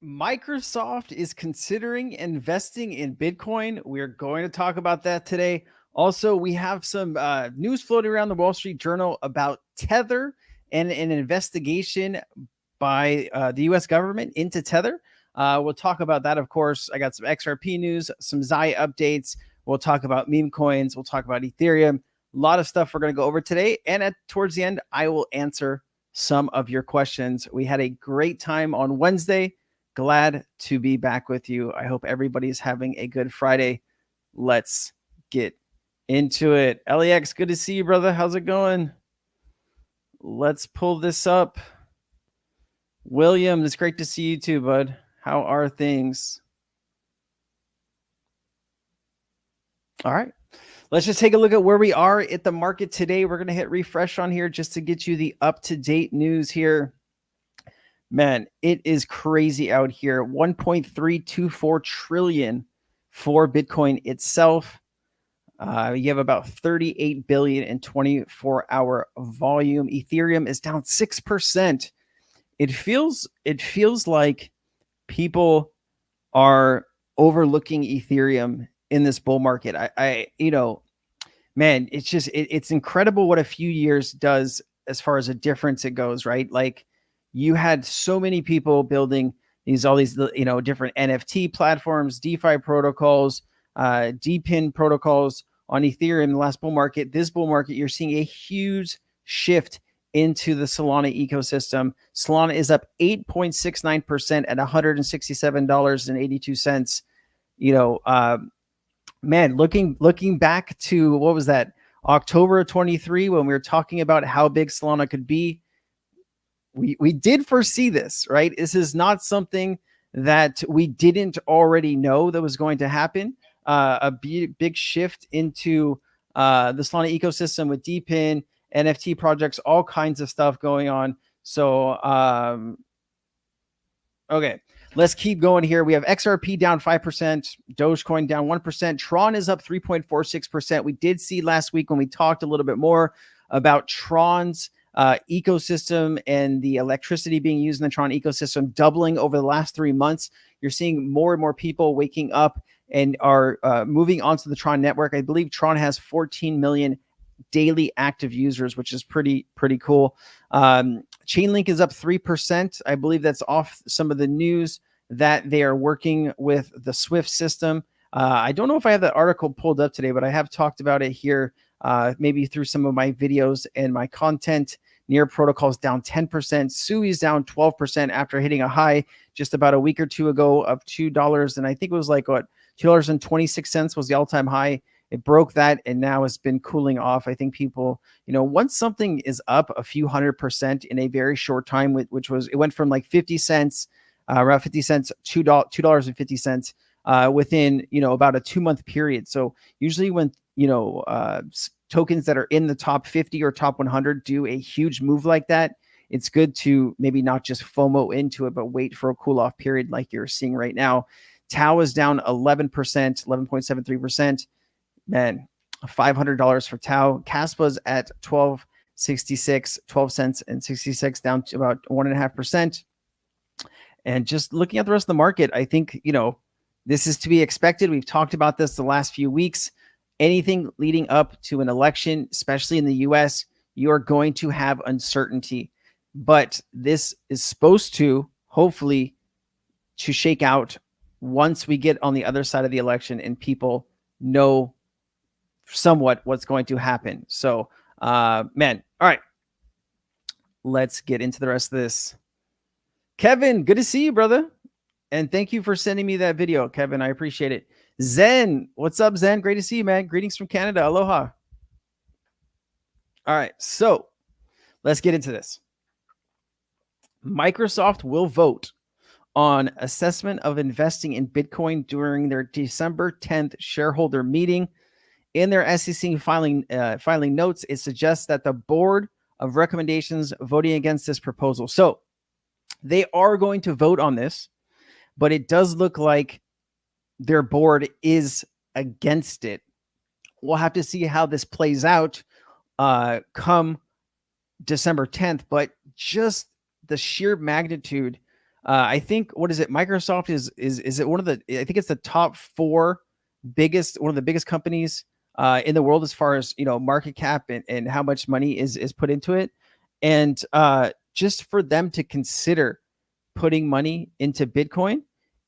Microsoft is considering investing in Bitcoin. We're going to talk about that today. Also, we have some news floating around the Wall Street Journal about Tether and an investigation by the US government into Tether. We'll talk about that, of course. I got some XRP news, some XI updates. We'll talk about meme coins. We'll talk about Ethereum. A lot of stuff we're going to go over today. And towards the end, I will answer some of your questions. We had a great time on Wednesday. Glad to be back with you. I hope everybody's having a good Friday. Let's get into it. LEX, good to see you, brother. How's it going? Let's pull this up. William, it's great to see you too, bud. How are things? All right. Let's just take a look at where we are at the market today. We're going to hit refresh on here just to get you the up-to-date news here. Man, it is crazy out here. 1.324 trillion for Bitcoin itself. You have about 38 billion in 24-hour volume. Ethereum is down 6%. It feels like people are overlooking Ethereum in this bull market. Man, it's incredible what a few years does as far as a difference it goes, right? Like, you had so many people building all these different NFT platforms, DeFi protocols, DePIN protocols on Ethereum in the last bull market. This bull market, you're seeing a huge shift into the Solana ecosystem. Solana is up 8.69% at $167.82. Man, looking back to, what was that, October of 23, when we were talking about how big Solana could be. We did foresee this, right? This is not something that we didn't already know that was going to happen. A big shift into the Solana ecosystem with DePIN, NFT projects, all kinds of stuff going on. So, okay, let's keep going here. We have XRP down 5%, Dogecoin down 1%. Tron is up 3.46%. We did see last week when we talked a little bit more about Tron's ecosystem and the electricity being used in the Tron ecosystem doubling over the last 3 months. You're seeing more and more people waking up and are moving onto the Tron network. I believe Tron has 14 million daily active users, which is pretty cool. Chainlink is up 3%. I believe that's off some of the news that they are working with the Swift system. I don't know if I have that article pulled up today, but I have talked about it here, maybe through some of my videos and my content. Near protocols down 10%. Sui's down 12% after hitting a high just about a week or two ago of $2. And I think it was like, what, $2.26 was the all-time high. It broke that, and now it's been cooling off. I think people, once something is up a few 100% in a very short time, which was, it went from like 50 cents, around 50 cents, $2.50 within, about a 2-month period. So usually when, tokens that are in the top 50 or top 100 do a huge move like that, it's good to maybe not just FOMO into it, but wait for a cool off period like you're seeing right now. Tau is down 11%, 11.73%. Man, $500 for Tau. Caspa's at 12.66, 12 cents and 66, down to about 1.5%. And just looking at the rest of the market, I think, this is to be expected. We've talked about this the last few weeks. Anything leading up to an election, especially in the US, you're going to have uncertainty. But this is supposed to, hopefully, to shake out once we get on the other side of the election and people know somewhat what's going to happen. So, man, all right. Let's get into the rest of this. Kevin, good to see you, brother. And thank you for sending me that video, Kevin. I appreciate it. Zen, what's up, Zen? Great to see you, man. Greetings from Canada. Aloha. All right, so let's get into this. Microsoft will vote on assessment of investing in Bitcoin during their December 10th shareholder meeting. In their SEC filing notes, it suggests that the board of recommendations voting against this proposal. So they are going to vote on this, but it does look like their board is against it. We'll have to see how this plays out come December 10th, but just the sheer magnitude I think, what is it? Microsoft is it one of the, I think it's the top 4 biggest, one of the biggest companies in the world as far as, market cap and how much money is put into it. And just for them to consider putting money into Bitcoin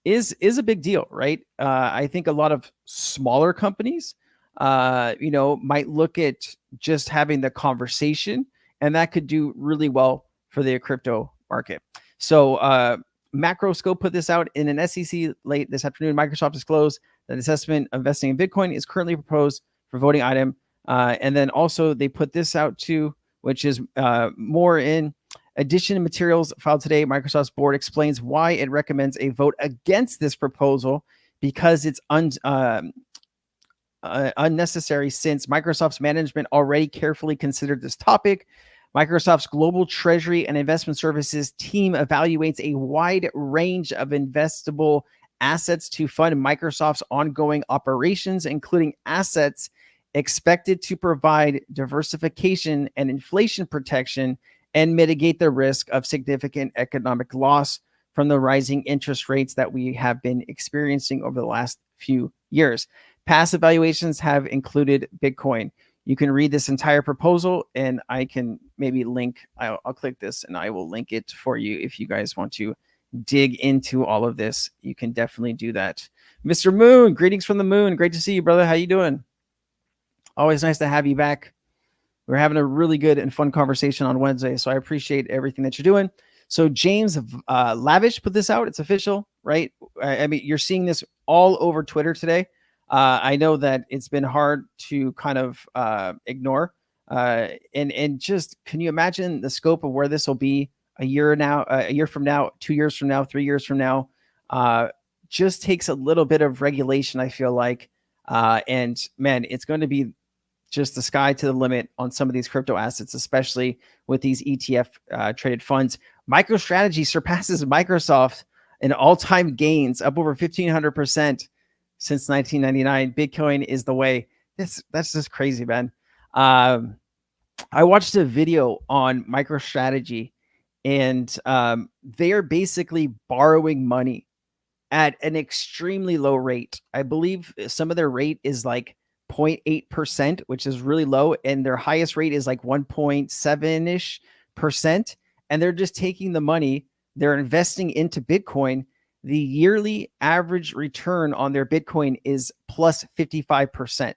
is a big deal, right? I think a lot of smaller companies, might look at just having the conversation, and that could do really well for the crypto market. So Macroscope put this out in an SEC late this afternoon. Microsoft disclosed that assessment of investing in Bitcoin is currently proposed for voting item. And then also they put this out too, which is more in addition to materials filed today. Microsoft's board explains why it recommends a vote against this proposal because it's unnecessary, since Microsoft's management already carefully considered this topic. Microsoft's global treasury and investment services team evaluates a wide range of investable assets to fund Microsoft's ongoing operations, including assets expected to provide diversification and inflation protection and mitigate the risk of significant economic loss from the rising interest rates that we have been experiencing over the last few years. Past evaluations have included Bitcoin. You can read this entire proposal, and I can maybe link, I'll click this and I will link it for you. If you guys want to dig into all of this, you can definitely do that. Mr. Moon, greetings from the moon. Great to see you, brother. How you doing? Always nice to have you back. We're having a really good and fun conversation on Wednesday, so I appreciate everything that you're doing. So James Lavish put this out. It's official, right? I mean, you're seeing this all over Twitter today. I know that it's been hard to kind of ignore. And just, can you imagine the scope of where this will be a year from now, 2 years from now, 3 years from now? Just takes a little bit of regulation, I feel like. And man, it's going to be just the sky to the limit on some of these crypto assets, especially with these ETF traded funds. MicroStrategy surpasses Microsoft in all-time gains, up over 1,500% since 1999. Bitcoin is the way. That's just crazy, man. I watched a video on MicroStrategy, and they are basically borrowing money at an extremely low rate. I believe some of their rate is like 0.8%, which is really low, and their highest rate is like 1.7-ish%. And they're just taking the money, they're investing into Bitcoin. The yearly average return on their Bitcoin is plus 55%.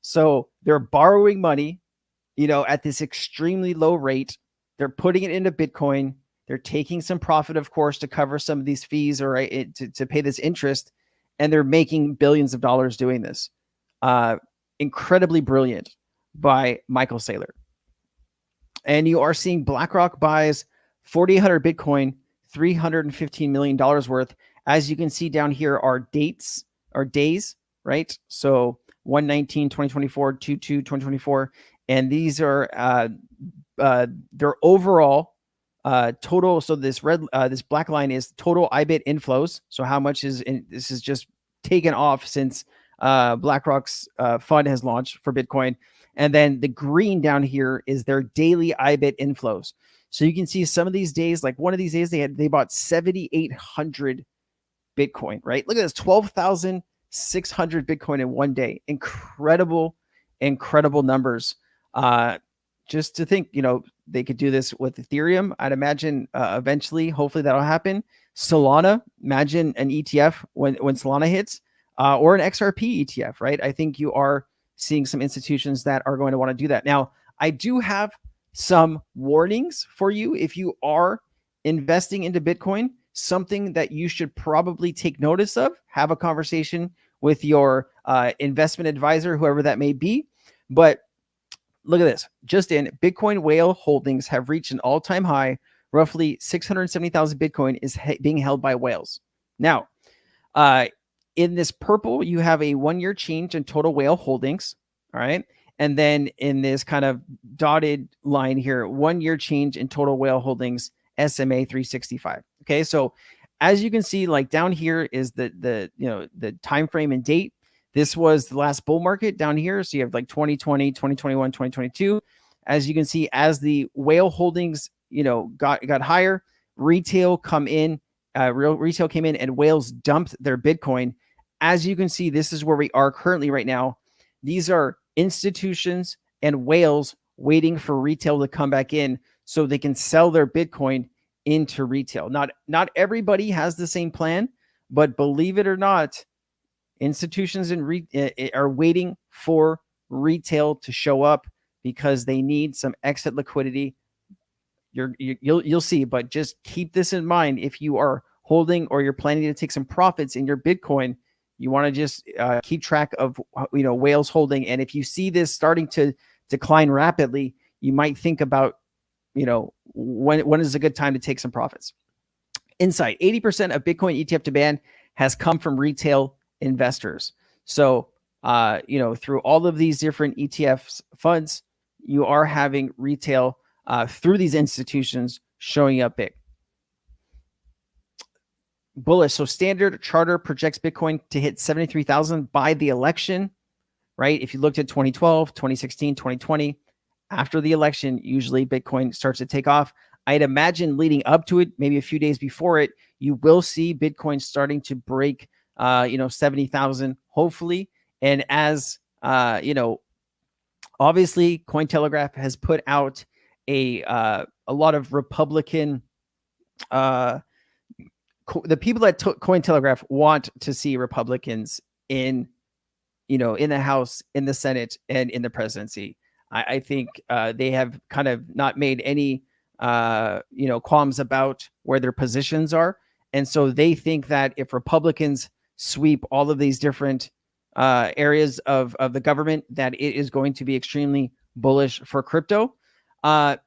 So they're borrowing money, at this extremely low rate. They're putting it into Bitcoin. They're taking some profit, of course, to cover some of these fees or to pay this interest. And they're making billions of dollars doing this. Incredibly brilliant by Michael Saylor. And you are seeing BlackRock buys 4,800 Bitcoin, $315 million worth. As you can see down here are dates or days, right? So 1/19/2024, 2/2/2024, and these are their overall total. So this this black line is total IBIT inflows. So how much is in? This is just taken off since BlackRock's fund has launched for Bitcoin. And then the green down here is their daily IBIT inflows. So you can see some of these days, like one of these days, they bought 7,800 Bitcoin, right? Look at this, 12,600 Bitcoin in one day. Incredible numbers. Just to think, they could do this with Ethereum. I'd imagine eventually, hopefully that'll happen. Solana, imagine an ETF when Solana hits, or an XRP ETF, right? I think you are seeing some institutions that are going to want to do that. Now, I do have some warnings for you if you are investing into Bitcoin. Something that you should probably take notice of. Have a conversation with your investment advisor, whoever that may be. But look at this. Just in, Bitcoin whale holdings have reached an all-time high. Roughly 670,000 Bitcoin is being held by whales. Now, in this purple, you have a 1-year change in total whale holdings. All right. And then in this kind of dotted line here, 1-year change in total whale holdings, SMA 365. Okay. So as you can see, like down here is the time frame and date. This was the last bull market down here. So you have like 2020, 2021, 2022. As you can see, as the whale holdings, got higher, retail come in retail came in and whales dumped their Bitcoin. As you can see, this is where we are currently right now. These are institutions and whales waiting for retail to come back in so they can sell their Bitcoin into retail. Not everybody has the same plan, but believe it or not, institutions are waiting for retail to show up because they need some exit liquidity. You'll see, but just keep this in mind. If you are holding or you're planning to take some profits in your Bitcoin, you want to just keep track of whales holding. And if you see this starting to decline rapidly, you might think about when is a good time to take some profits. Insight: 80% of Bitcoin ETF demand has come from retail investors. So through all of these different ETFs funds, you are having retail through these institutions showing up big. Bullish. So Standard Charter projects Bitcoin to hit 73,000 by the election, right? If you looked at 2012, 2016, 2020, after the election, usually Bitcoin starts to take off. I'd imagine leading up to it, maybe a few days before it, you will see Bitcoin starting to break 70,000, hopefully. And as obviously Cointelegraph has put out a lot of Republican, the people at Cointelegraph want to see Republicans in the House, in the Senate, and in the presidency. I think they have kind of not made any qualms about where their positions are. And so they think that if Republicans sweep all of these different areas of the government, that it is going to be extremely bullish for crypto. I'm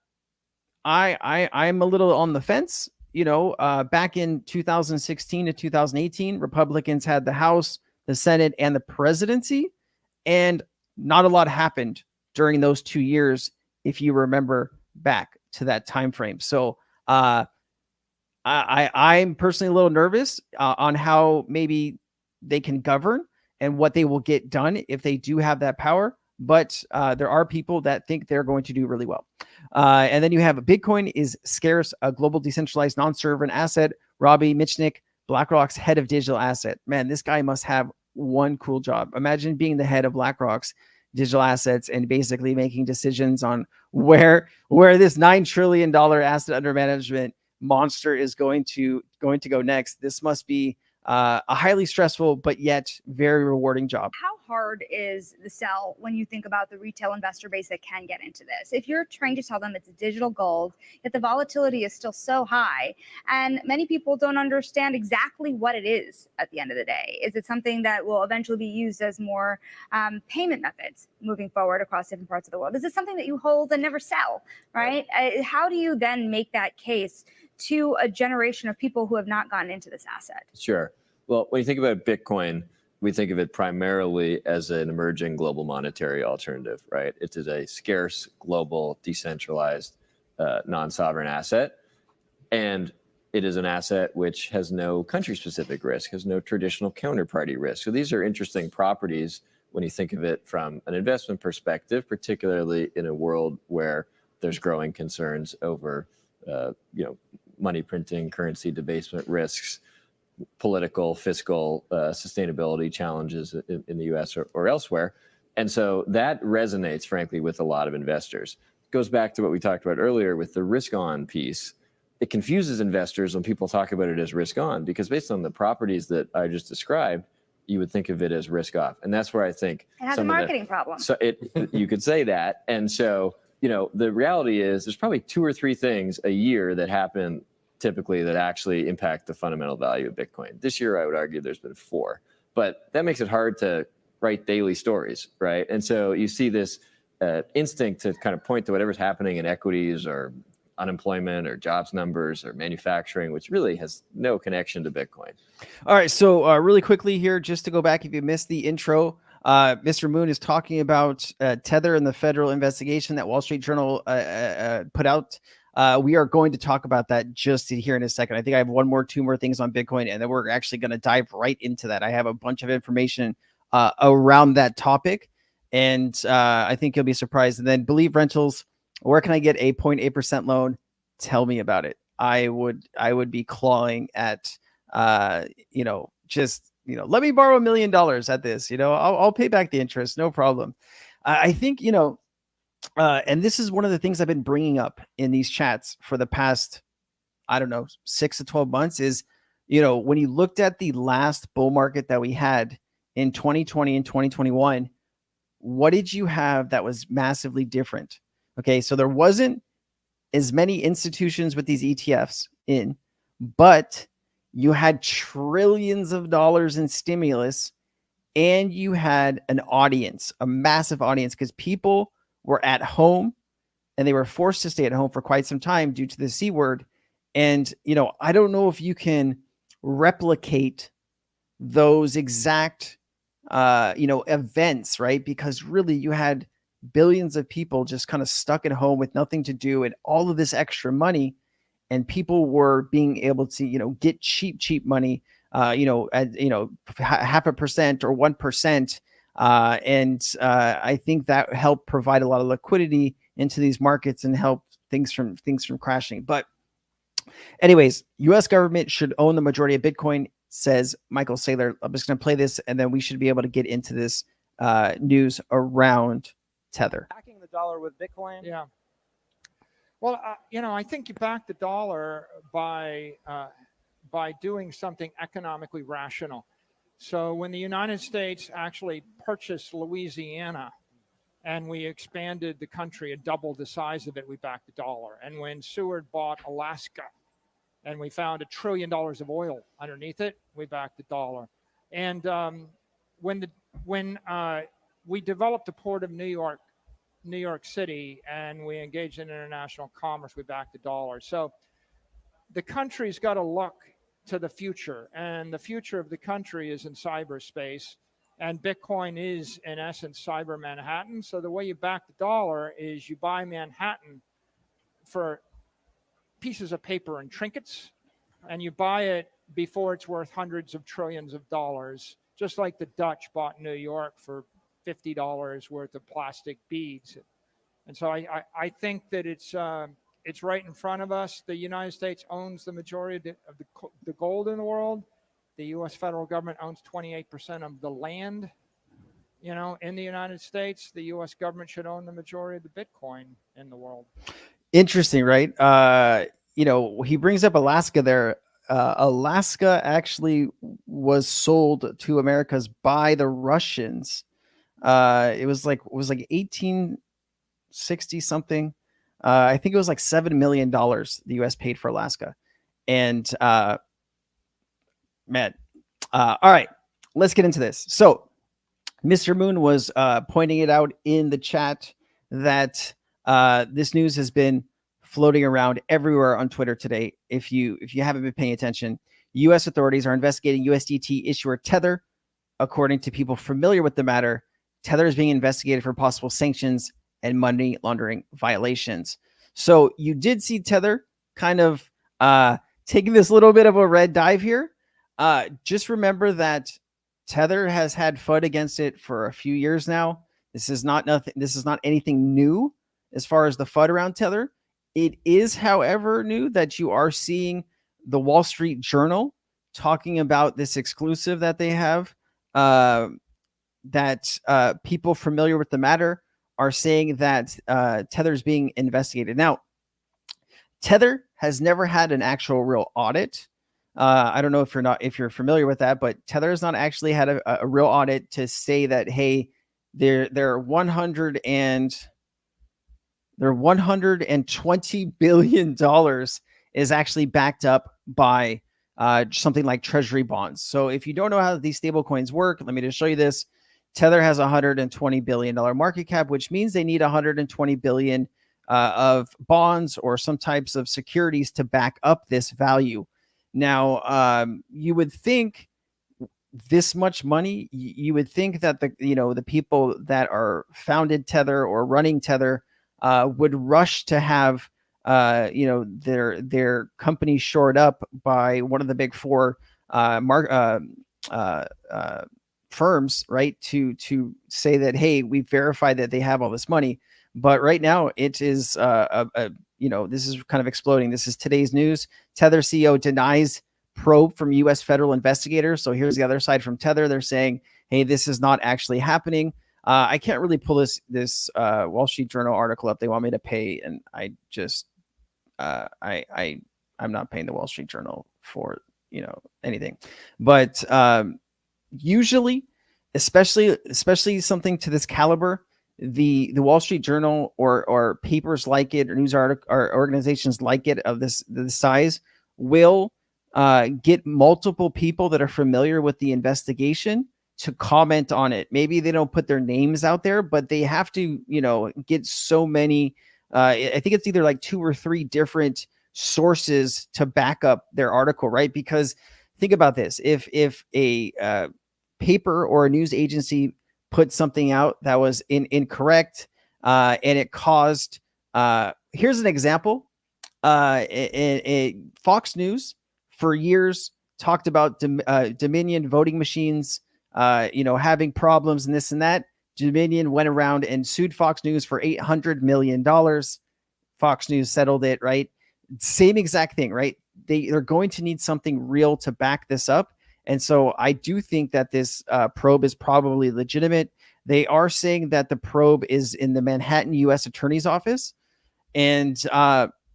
a little on the fence. Back in 2016 to 2018, Republicans had the House, the Senate, and the presidency, and not a lot happened during those 2 years, if you remember back to that time frame. So I'm personally a little nervous on how maybe they can govern and what they will get done if they do have that power. But there are people that think they're going to do really well. And then you have Bitcoin is scarce, a global decentralized non-sovereign asset. Robbie Mitchnick, BlackRock's head of digital asset. Man, this guy must have one cool job. Imagine being the head of BlackRock's digital assets and basically making decisions on where this $9 trillion asset under management monster is going to go next. This must be a highly stressful but yet very rewarding job. How hard is the sell when you think about the retail investor base that can get into this? If you're trying to tell them it's digital gold, yet the volatility is still so high, and many people don't understand exactly what it is at the end of the day. Is it something that will eventually be used as more payment methods moving forward across different parts of the world? Is it something that you hold and never sell, right? How do you then make that case to a generation of people who have not gotten into this asset? Sure. Well, when you think about Bitcoin, we think of it primarily as an emerging global monetary alternative, right? It is a scarce, global, decentralized, non-sovereign asset. And it is an asset which has no country-specific risk, has no traditional counterparty risk. So these are interesting properties when you think of it from an investment perspective, particularly in a world where there's growing concerns over money printing, currency debasement risks, political, fiscal, sustainability challenges in the US or elsewhere. And so that resonates, frankly, with a lot of investors. It goes back to what we talked about earlier with the risk on piece. It confuses investors when people talk about it as risk on, because based on the properties that I just described, you would think of it as risk off. And that's where I think it has a marketing problem. So you could say that. And so, the reality is there's probably 2 or 3 things a year that happen typically that actually impact the fundamental value of Bitcoin. This year, I would argue there's been 4, but that makes it hard to write daily stories, right? And so you see this instinct to kind of point to whatever's happening in equities or unemployment or jobs numbers or manufacturing, which really has no connection to Bitcoin. All right, so really quickly here, just to go back, if you missed the intro, Mr. Moon is talking about Tether and the federal investigation that Wall Street Journal put out. We are going to talk about that just here in a second. I think I have 2 more things on Bitcoin, and then we're actually going to dive right into that. I have a bunch of information around that topic, and I think you'll be surprised. And then Believe Rentals, where can I get a 0.8% loan? Tell me about it. I would be clawing at, just, let me borrow $1 million at this, I'll pay back the interest. No problem. I think, and this is one of the things I've been bringing up in these chats for the past, I don't know, 6 to 12 months is, when you looked at the last bull market that we had in 2020 and 2021, what did you have that was massively different? Okay, so there wasn't as many institutions with these ETFs in, but you had trillions of dollars in stimulus, and you had an audience, a massive audience, because people were at home and they were forced to stay at home for quite some time due to the C word. And, I don't know if you can replicate those exact, events, right? Because really you had billions of people just kind of stuck at home with nothing to do and all of this extra money, and people were being able to, get cheap money, at, 0.5% or 1%. And I think that helped provide a lot of liquidity into these markets and help things from crashing. But anyways, U.S. government should own the majority of Bitcoin, says Michael Saylor. I'm just going to play this, and then we should be able to get into this news around Tether. Backing the dollar with Bitcoin. Yeah. Well, I think you back the dollar by doing something economically rational. So when the United States actually purchased Louisiana and we expanded the country and doubled the size of it, we backed the dollar. And when Seward bought Alaska and we found $1 trillion of oil underneath it, we backed the dollar. And when we developed the port of New York City, and we engaged in international commerce, we backed the dollar. So the country's got to look to the future, and the future of the country is in cyberspace, and Bitcoin is, in essence, cyber Manhattan. So the way you back the dollar is you buy Manhattan for pieces of paper and trinkets, and you buy it before it's worth hundreds of trillions of dollars, just like the Dutch bought New York for $50 worth of plastic beads. And so I think that it's right in front of us. The United States owns the majority of the gold in the world. The U.S. federal government owns 28% of the land, in the United States. The U.S. government should own the majority of the Bitcoin in the world. Interesting, right? He brings up Alaska there. Alaska actually was sold to Americas by the Russians. It was like 1860 something. I think it was like $7 million the U.S. paid for Alaska. And all right, let's get into this. So Mr. Moon was pointing it out in the chat that this news has been floating around everywhere on Twitter today. If you haven't been paying attention, U.S. authorities are investigating USDT issuer Tether. According to people familiar with the matter, Tether is being investigated for possible sanctions and money laundering violations. So you did see Tether kind of taking this little bit of a red dive here. Just remember that Tether has had FUD against it for a few years now. This is not anything new as far as the FUD around Tether. It is, however, new that you are seeing the Wall Street Journal talking about this exclusive that they have, that people familiar with the matter are saying that Tether is being investigated. Now, Tether has never had an actual real audit. I don't know if you're familiar with that, but Tether has not actually had a real audit to say that, hey, their $120 billion is actually backed up by something like treasury bonds. So if you don't know how these stable coins work, let me just show you this. Tether has $120 billion market cap, which means they need $120 billion of bonds or some types of securities to back up this value. Now, you would think this much money, you would think that the people that are founded Tether or running Tether would rush to have their company shored up by one of the big four firms, right? To say that, hey, we verified that they have all this money. But right now it is a this is kind of exploding. This is today's news. Tether CEO denies probe from U.S. federal investigators. So here's the other side from Tether. They're saying, hey, this is not actually happening. I can't really pull this Wall Street Journal article up. They want me to pay, and I just I'm not paying the Wall Street Journal for anything. But usually, especially something to this caliber, the Wall Street Journal or papers like it, or news article or organizations like it of this size will get multiple people that are familiar with the investigation to comment on it. Maybe they don't put their names out there, but they have to, get so many. I think it's either like 2 or 3 different sources to back up their article, right? Because think about this: if a paper or a news agency put something out that was incorrect, and it caused. Here's an example: Fox News for years talked about Dominion voting machines, having problems and this and that. Dominion went around and sued Fox News for $800 million. Fox News settled it, right? Same exact thing, right? They're going to need something real to back this up. And so I do think that this probe is probably legitimate. They are saying that the probe is in the Manhattan U.S. Attorney's Office. And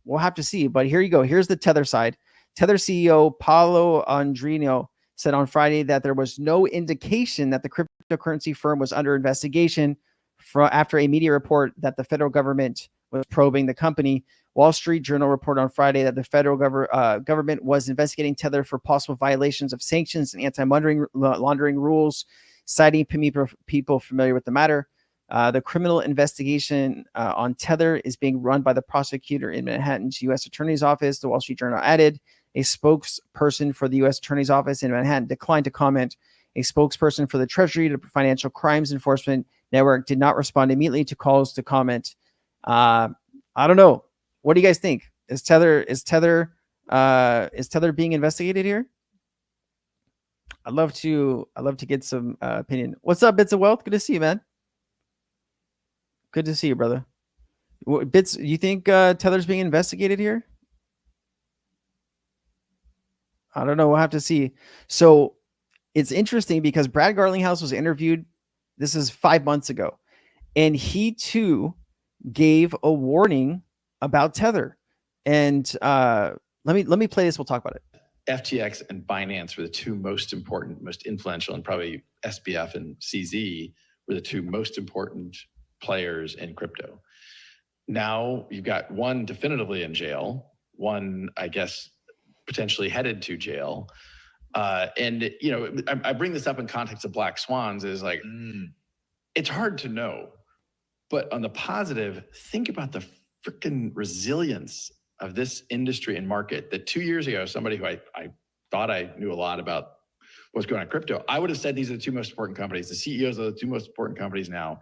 we'll have to see. But here you go. Here's the Tether side. Tether CEO Paulo Andrino said on Friday that there was no indication that the cryptocurrency firm was under investigation after a media report that the federal government was probing the company. Wall Street Journal reported on Friday that the federal government was investigating Tether for possible violations of sanctions and anti-money laundering rules, citing people familiar with the matter. The criminal investigation on Tether is being run by the prosecutor in Manhattan's U.S. Attorney's Office. The Wall Street Journal added a spokesperson for the U.S. Attorney's Office in Manhattan declined to comment. A spokesperson for the Treasury to Financial Crimes Enforcement Network did not respond immediately to calls to comment. I don't know. What do you guys think? Is Tether being investigated here? I'd love to get some opinion. What's up, Bits of Wealth? Good to see you, man. Good to see you, brother. Bits, you think Tether's being investigated here? I don't know. We'll have to see. So it's interesting because Brad Garlinghouse was interviewed. This is 5 months ago, and he too gave a warning about Tether. And let me play this. We'll talk about it. FTX and Binance were the 2 most important, most influential, and probably SBF and CZ were the 2 most important players in crypto. Now you've got one definitively in jail, one, I guess, potentially headed to jail. And, I bring this up in context of black swans is like, it's hard to know. But on the positive, think about the freaking resilience of this industry and market that 2 years ago, somebody who I thought I knew a lot about what's going on in crypto, I would have said these are the 2 most important companies. The CEOs of the 2 most important companies now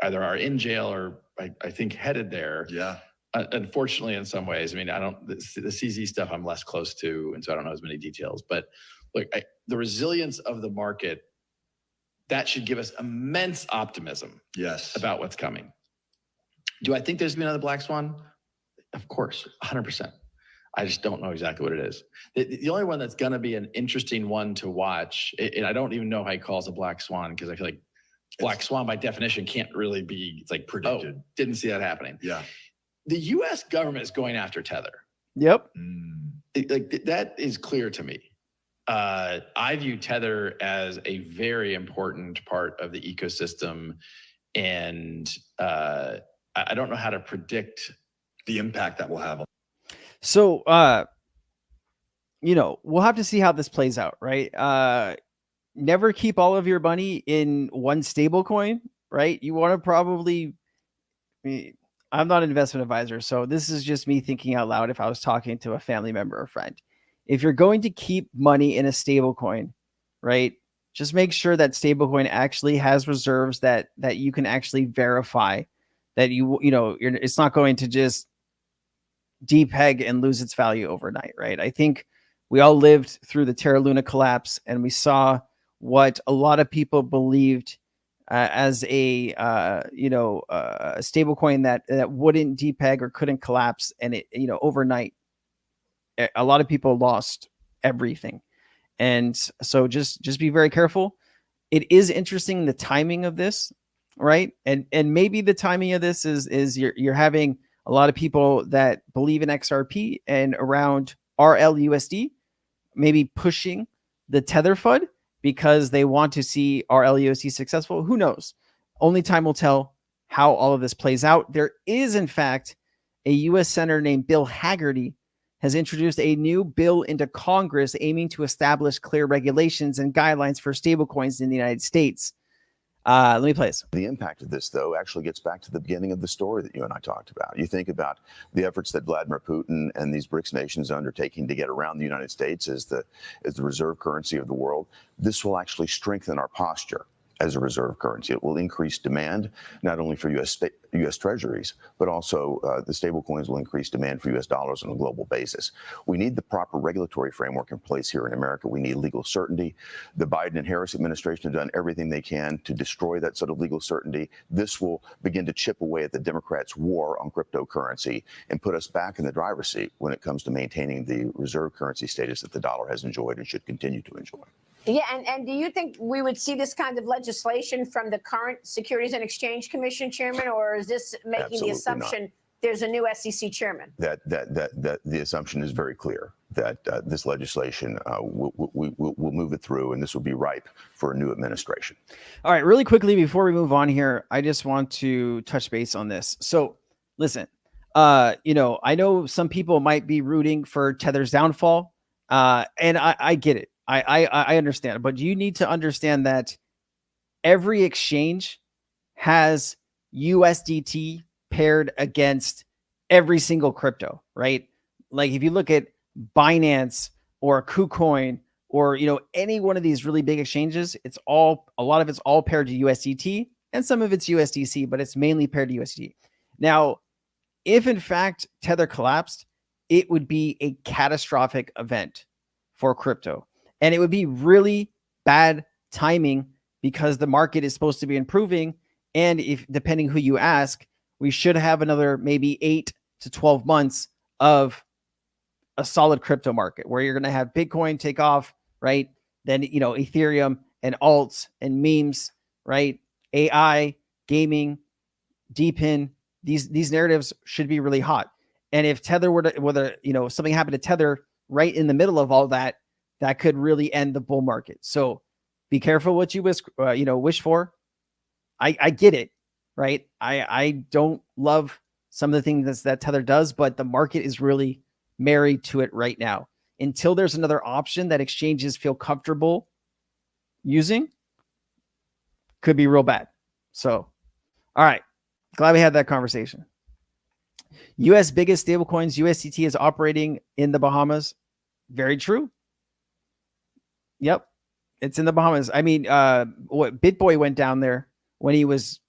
either are in jail or I think headed there. Yeah. Unfortunately, in some ways, I mean, the CZ stuff I'm less close to, and so I don't know as many details. But look, the resilience of the market, that should give us immense optimism. Yes. About what's coming. Do I think there's been another black swan? Of course, 100%. I just don't know exactly what it is. The only one that's going to be an interesting one to watch, and I don't even know how he calls a black swan, because I feel like black swan by definition can't really be, it's like predicted. Oh, didn't see that happening. Yeah. The U.S. government is going after Tether. Yep. That is clear to me. I view Tether as a very important part of the ecosystem, and I don't know how to predict the impact that will have. So, we'll have to see how this plays out, right? Never keep all of your money in one stable coin, right? You want to probably, I'm not an investment advisor, so this is just me thinking out loud if I was talking to a family member or friend. If you're going to keep money in a stable coin, right, just make sure that stable coin actually has reserves that you can actually verify that it's not going to just depeg and lose its value overnight, right? I think we all lived through the Terra Luna collapse, and we saw what a lot of people believed as a stable coin that wouldn't depeg or couldn't collapse, and it overnight a lot of people lost everything. And so just be very careful. It is interesting the timing of this, right? And maybe the timing of this is you're having a lot of people that believe in XRP and around RLUSD, maybe pushing the Tether FUD because they want to see RLUSD successful. Who knows? Only time will tell how all of this plays out. There is, in fact, a U.S. Senator named Bill Hagerty has introduced a new bill into Congress aiming to establish clear regulations and guidelines for stablecoins in the United States. Let me play this. The impact of this, though, actually gets back to the beginning of the story that you and I talked about. You think about the efforts that Vladimir Putin and these BRICS nations are undertaking to get around the United States as the reserve currency of the world. This will actually strengthen our posture as a reserve currency. It will increase demand, not only for U.S. treasuries, but also the stable coins will increase demand for U.S. dollars on a global basis. We need the proper regulatory framework in place here in America. We need legal certainty. The Biden and Harris administration have done everything they can to destroy that sort of legal certainty. This will begin to chip away at the Democrats' war on cryptocurrency and put us back in the driver's seat when it comes to maintaining the reserve currency status that the dollar has enjoyed and should continue to enjoy. Yeah, and do you think we would see this kind of legislation from the current Securities and Exchange Commission chairman, or is this making Absolutely the assumption not. There's a new SEC chairman? That the assumption is very clear that this legislation we'll move it through, and this will be ripe for a new administration. All right, really quickly before we move on here, I just want to touch base on this. So, listen, I know some people might be rooting for Tether's downfall, and I get it. I understand, but you need to understand that every exchange has USDT paired against every single crypto, right? Like if you look at Binance or KuCoin or any one of these really big exchanges, a lot of it's all paired to USDT and some of it's USDC, but it's mainly paired to USDT. Now, if in fact Tether collapsed, it would be a catastrophic event for crypto. And it would be really bad timing because the market is supposed to be improving. And if depending who you ask, we should have another maybe 8 to 12 months of a solid crypto market where you're going to have Bitcoin take off, right? Then, Ethereum and alts and memes, right? AI, gaming, DePIN, these narratives should be really hot. And if Tether whether something happened to Tether right in the middle of all that, that could really end the bull market. So be careful what you wish for. I get it, right? I don't love some of the things that Tether does, but the market is really married to it right now. Until there's another option that exchanges feel comfortable using, could be real bad. So, all right. Glad we had that conversation. US biggest stablecoins, USDT is operating in the Bahamas. Very true. Yep. It's in the Bahamas. I mean, BitBoy went down there when he was,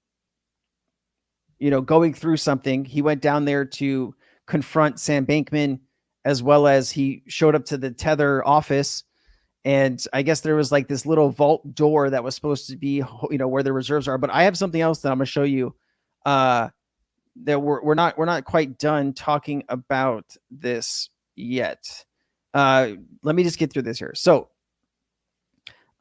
going through something. He went down there to confront Sam Bankman, as well as he showed up to the Tether office. And I guess there was like this little vault door that was supposed to be, where the reserves are. But I have something else that I'm going to show you. That we're not quite done talking about this yet. Let me just get through this here. So,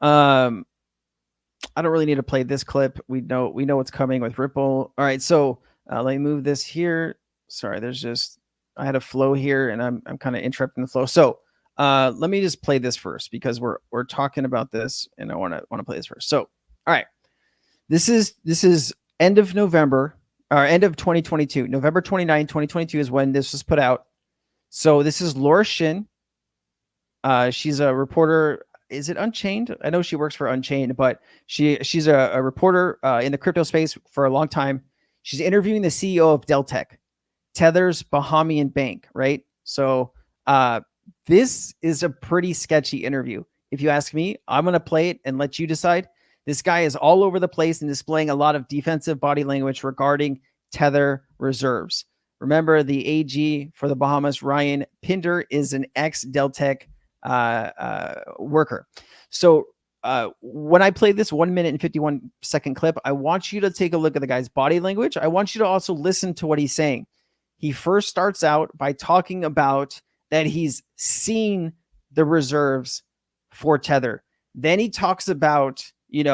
I don't really need to play this clip. We know what's coming with Ripple. All right, so let me move this here. Sorry, I had a flow here, and I'm kind of interrupting the flow. So let me just play this first because we're talking about this, and I want to play this first. So, all right, this is end of November or end of 2022. November 29, 2022 is when this was put out. So this is Laura Shin. She's a reporter. Is it Unchained? I know she works for Unchained, but she's a reporter in the crypto space for a long time. She's interviewing the CEO of Deltech, Tether's Bahamian bank, right? So this is a pretty sketchy interview. If you ask me, I'm going to play it and let you decide. This guy is all over the place and displaying a lot of defensive body language regarding Tether reserves. Remember, the AG for the Bahamas, Ryan Pinder, is an ex-Deltech worker. So when I play this 1 minute and 51-second clip, I want you to take a look at the guy's body language. I want you to also listen to what he's saying. He first starts out by talking about that he's seen the reserves for Tether. Then he talks about, his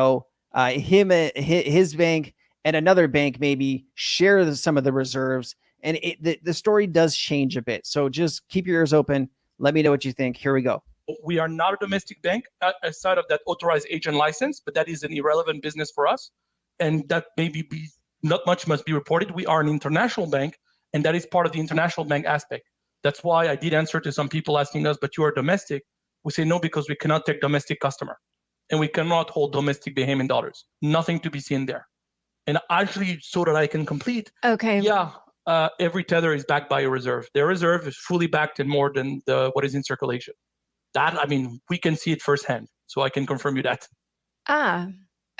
bank and another bank maybe share some of the reserves. And the story does change a bit. So just keep your ears open. Let me know what you think. Here we go. We are not a domestic bank aside of that authorized agent license, but that is an irrelevant business for us. And that maybe not much must be reported. We are an international bank, and that is part of the international bank aspect. That's why I did answer to some people asking us, but you are domestic. We say no, because we cannot take domestic customer, and we cannot hold domestic Bahamian dollars. Nothing to be seen there. And actually, so that I can complete. Okay. Yeah. Every Tether is backed by a reserve. Their reserve is fully backed and more than what is in circulation. That, we can see it firsthand. So I can confirm you that.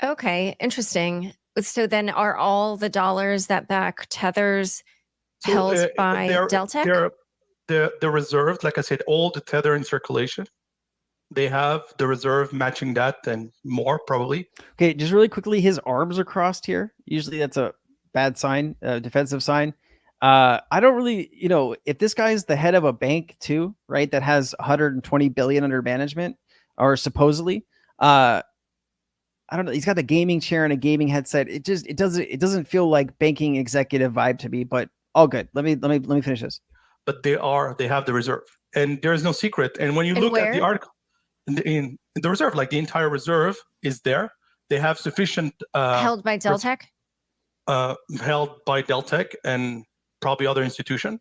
Okay. Interesting. So then are all the dollars that back Tethers held by Deltech? The reserve, like I said, all the Tether in circulation, they have the reserve matching that and more probably. Okay, just really quickly, his arms are crossed here. Usually that's a bad sign, a defensive sign. I don't really, if this guy's the head of a bank too, right, that has 120 billion under management, or supposedly, I don't know. He's got the gaming chair and a gaming headset. It doesn't feel like banking executive vibe to me. But all good. Let me finish this. But they have the reserve, and there is no secret. And when you look at the article in the reserve, like the entire reserve is there. They have sufficient held by Deltech. Held by Deltech and probably other institution,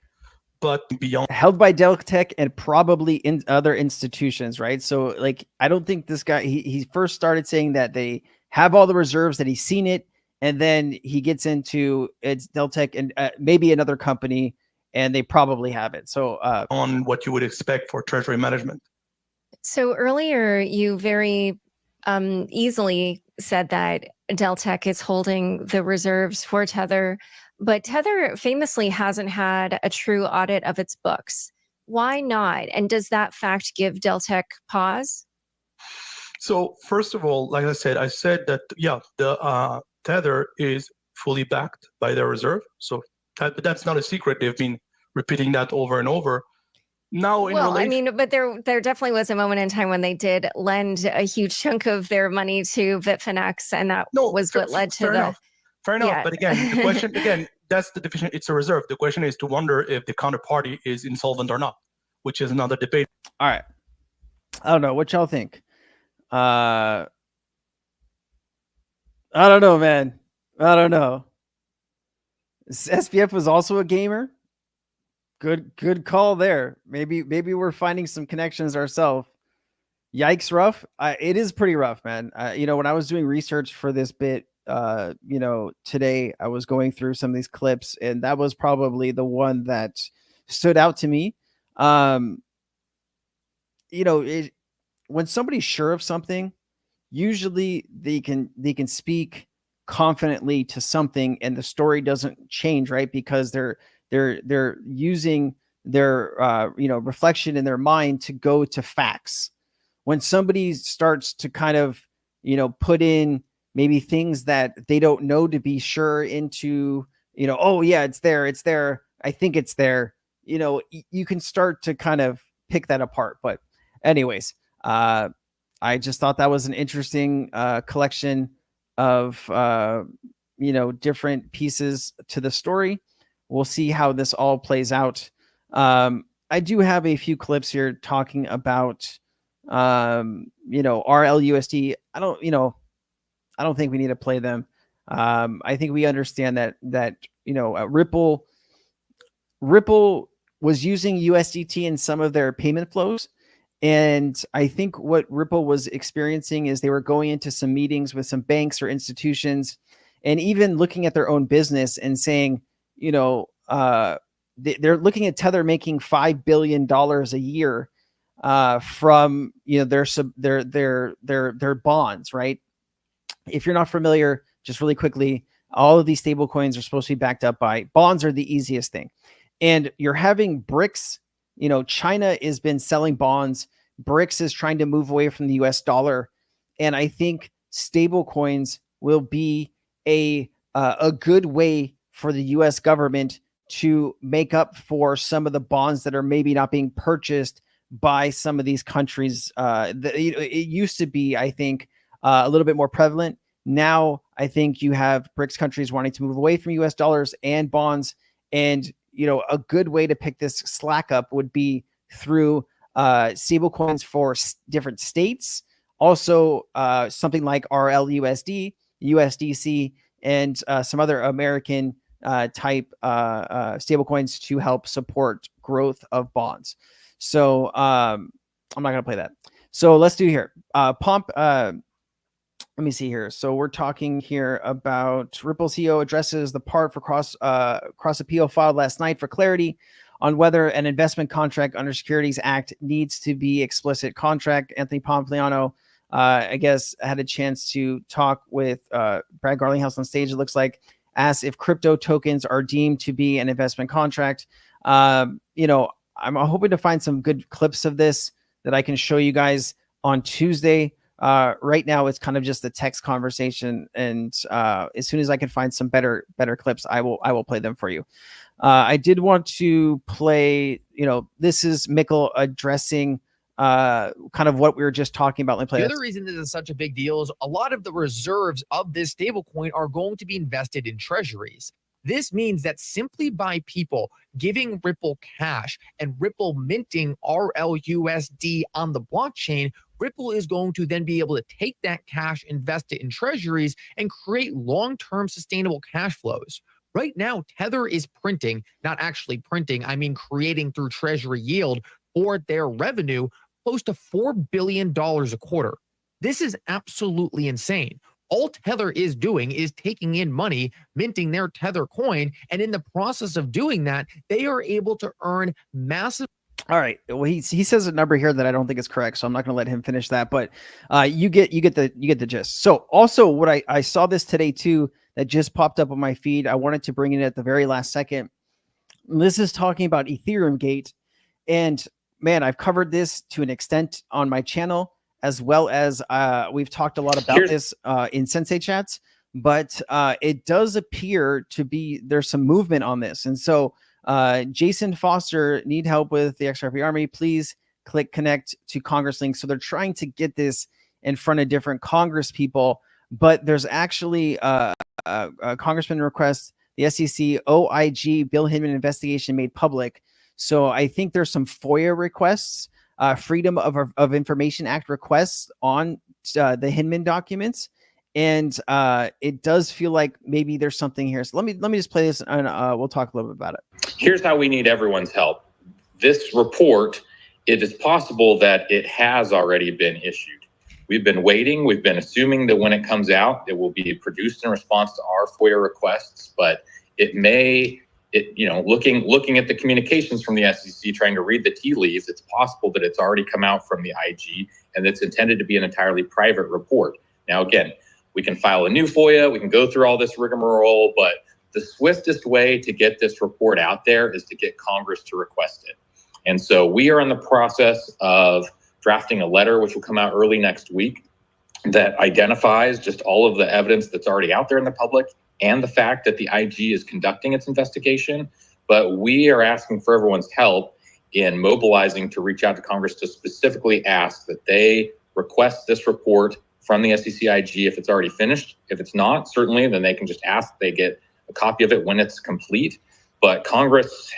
but beyond held by Deltech and probably in other institutions, right? So like, I don't think this guy, he first started saying that they have all the reserves, that he's seen it. And then he gets into it's Deltech and maybe another company, and they probably have it. So on what you would expect for treasury management. So earlier you very easily said that Deltech is holding the reserves for Tether, but Tether famously hasn't had a true audit of its books. Why not? And does that fact give Deltech pause? So first of all, like I said that, the Tether is fully backed by their reserve. So that's not a secret. They've been repeating that over and over. Now, but there definitely was a moment in time when they did lend a huge chunk of their money to Bitfinex, and that was what led to the... Fair enough. Yeah. But again, the question, that's the definition. It's a reserve. The question is to wonder if the counterparty is insolvent or not, which is another debate. All right. I don't know. What y'all think? I don't know, man. I don't know. SPF was also a gamer. Good call there. Maybe we're finding some connections ourselves. Yikes, rough. It is pretty rough, man. When I was doing research for this bit, today I was going through some of these clips, and that was probably the one that stood out to me. When somebody's sure of something, usually they can speak confidently to something, and the story doesn't change, right? Because they're using their reflection in their mind to go to facts. When somebody starts to kind of put in maybe things that they don't know to be sure into, oh yeah, it's there, I think it's there, you can start to kind of pick that apart. But anyways, I just thought that was an interesting collection of different pieces to the story. We'll see how this all plays out. I do have a few clips here talking about RLUSD. I don't think we need to play them. I think we understand that Ripple was using USDT in some of their payment flows. And I think what Ripple was experiencing is they were going into some meetings with some banks or institutions, and even looking at their own business and saying, they're looking at Tether making $5 billion a year from their bonds, right? If you're not familiar, just really quickly, all of these stable coins are supposed to be backed up by bonds. Are the easiest thing. And you're having BRICS. China has been selling bonds. BRICS is trying to move away from the US dollar. And I think stable coins will be a good way for the U.S. government to make up for some of the bonds that are maybe not being purchased by some of these countries. It used to be, I think, a little bit more prevalent. Now, I think you have BRICS countries wanting to move away from U.S. dollars and bonds. And, a good way to pick this slack up would be through stable coins for different states. Also, something like RLUSD, USDC, and some other American type stable coins to help support growth of bonds. So I'm not going to play that. So let's do here. Pomp. Let me see here. So we're talking here about Ripple CEO addresses the part for cross appeal filed last night for clarity on whether an investment contract under Securities Act needs to be explicit contract. Anthony Pompliano, I guess, had a chance to talk with Brad Garlinghouse on stage. It looks like, asked if crypto tokens are deemed to be an investment contract. I'm hoping to find some good clips of this that I can show you guys on Tuesday. Right now, it's kind of just a text conversation, and as soon as I can find some better clips, I will play them for you. I did want to play. This is Mikkel addressing kind of what we were just talking about. Let me play The this. other reason this is such a big deal is a lot of the reserves of this stablecoin are going to be invested in treasuries. This means that simply by people giving Ripple cash and Ripple minting RLUSD on the blockchain, Ripple is going to then be able to take that cash, invest it in treasuries, and create long-term sustainable cash flows. Right now, Tether is printing, not actually printing, I mean creating through treasury yield for their revenue, close to $4 billion a quarter. This is absolutely insane. All Tether is doing is taking in money, minting their Tether coin, and in the process of doing that, they are able to earn massive. All right. Well, he says a number here that I don't think is correct, so I'm not going to let him finish that. But you get the gist. So also, what I saw this today too that just popped up on my feed. I wanted to bring it at the very last second. This is talking about Ethereum Gate, and man, I've covered this to an extent on my channel, as well as we've talked a lot about this in Sensei chats. But it does appear to be there's some movement on this, and so. Jason Foster, need help with the XRP Army? Please click connect to Congress link. So they're trying to get this in front of different Congress people, but there's actually a congressman request the SEC OIG Bill Hinman investigation made public. So I think there's some FOIA requests, Freedom of Information Act requests on the Hinman documents. And it does feel like maybe there's something here. So let me just play this, and we'll talk a little bit about it. Here's how we need everyone's help. This report, it is possible that it has already been issued. We've been waiting. We've been assuming that when it comes out, it will be produced in response to our FOIA requests. But it may, looking at the communications from the SEC, trying to read the tea leaves, it's possible that it's already come out from the IG and it's intended to be an entirely private report. Now, again, we can file a new FOIA. We can go through all this rigmarole, but the swiftest way to get this report out there is to get Congress to request it. And so we are in the process of drafting a letter, which will come out early next week, that identifies just all of the evidence that's already out there in the public and the fact that the IG is conducting its investigation. But we are asking for everyone's help in mobilizing to reach out to Congress to specifically ask that they request this report from the SEC IG if it's already finished. If it's not, certainly, then they can just ask they get a copy of it when it's complete. But Congress,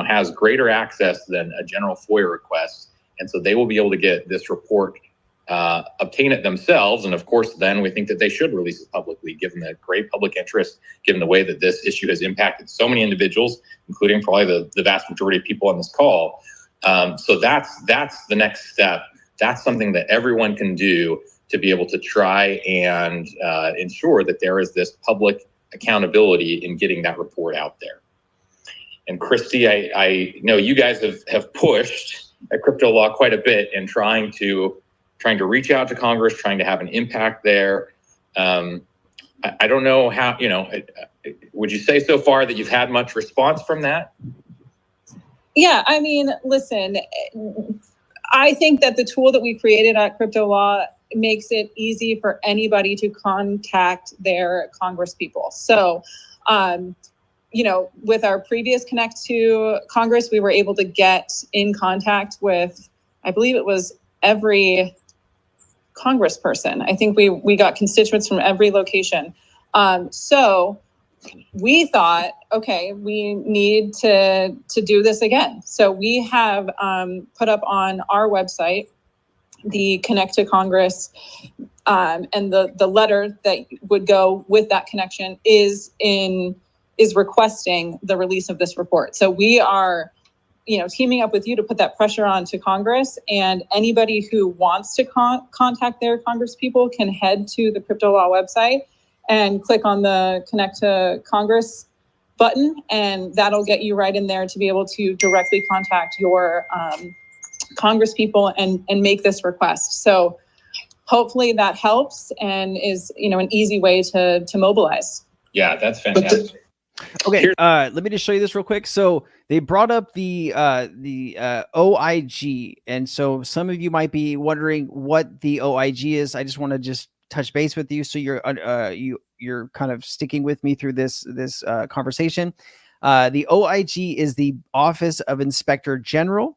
has greater access than a general FOIA request, and so they will be able to get this report, obtain it themselves. And of course, then we think that they should release it publicly, given the great public interest, given the way that this issue has impacted so many individuals, including probably the vast majority of people on this call. So that's the next step. That's something that everyone can do to be able to try and ensure that there is this public accountability in getting that report out there. And Christy, I know you guys have pushed at Crypto Law quite a bit in trying to reach out to Congress, trying to have an impact there. I don't know how, would you say so far that you've had much response from that? Yeah, I mean, listen, I think that the tool that we created at Crypto Law makes it easy for anybody to contact their Congress people. So, you know, with our previous Connect to Congress, we were able to get in contact with, I believe it was every congressperson. I think we got constituents from every location. So we thought, okay, we need to do this again. So we have put up on our website the Connect to Congress, and the letter that would go with that connection is requesting the release of this report. So we are, you know, teaming up with you to put that pressure on to Congress, and anybody who wants to contact their Congress people can head to the Crypto Law website and click on the Connect to Congress button, and that'll get you right in there to be able to directly contact your Congress people and make this request. So hopefully that helps and is, you know, an easy way to mobilize. Yeah, that's fantastic. Okay, let me just show you this real quick. So they brought up the OIG, and so some of you might be wondering what the OIG is. I just want to just touch base with you, so you're kind of sticking with me through this conversation. The OIG is the Office of Inspector General.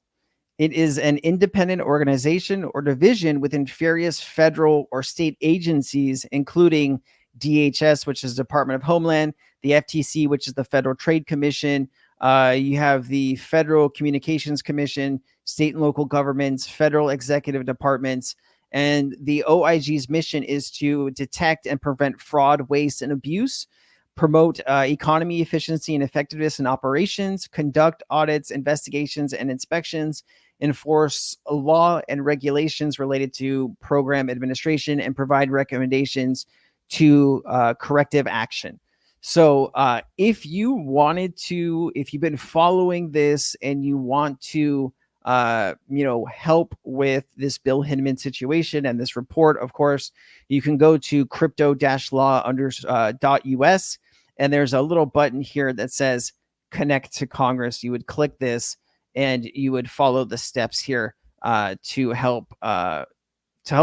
It is an independent organization or division within various federal or state agencies, including DHS, which is Department of Homeland, the FTC, which is the Federal Trade Commission. You have the Federal Communications Commission, state and local governments, federal executive departments. And the OIG's mission is to detect and prevent fraud, waste, and abuse, promote economy efficiency and effectiveness in operations, conduct audits, investigations, and inspections, enforce law and regulations related to program administration, and provide recommendations to corrective action. So if you've been following this and you want to help with this Bill Hinman situation and this report, of course, you can go to crypto-law.us, and there's a little button here that says Connect to Congress. You would click this and you would follow the steps here to help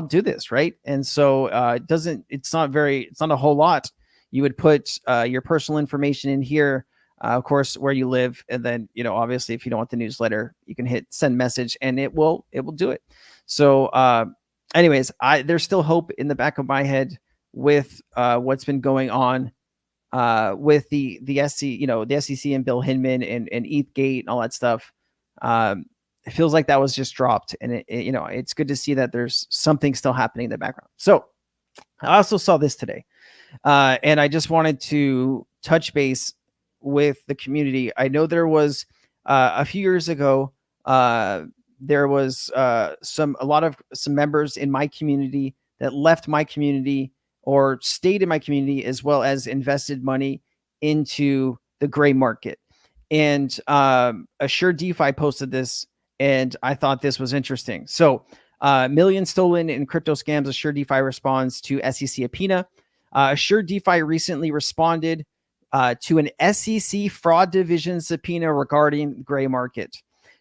do this, right? And so it's not a whole lot. You would put your personal information in here, of course, where you live, and then, you know, obviously, if you don't want the newsletter, you can hit send message, and it will do it. So, anyways, there's still hope in the back of my head with what's been going on with the SEC and Bill Hinman and ETH Gate and all that stuff. It feels like that was just dropped, and it's good to see that there's something still happening in the background. So I also saw this today, and I just wanted to touch base with the community. I know there was a few years ago, there was some members in my community that left my community or stayed in my community, as well as invested money into the gray market. And Assure DeFi posted this, and I thought this was interesting. So millions stolen in crypto scams, Assure DeFi responds to SEC subpoena. Assure DeFi recently responded to an SEC fraud division subpoena regarding gray market.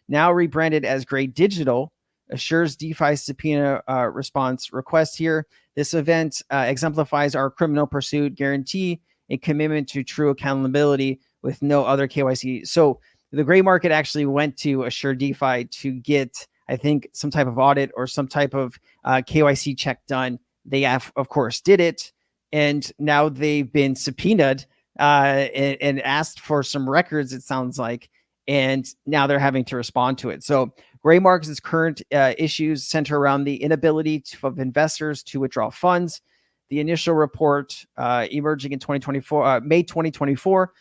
Now rebranded as Gray Digital, Assure's DeFi subpoena response request here. This event exemplifies our criminal pursuit, guarantee a commitment to true accountability with no other KYC. So the gray market actually went to Assure DeFi to get, I think, some type of audit or some type of KYC check done. They of course did it, and now they've been subpoenaed and asked for some records, it sounds like, and now they're having to respond to it. So Gray Markets' current issues center around the inability of investors to withdraw funds. The initial report emerging in May 2024,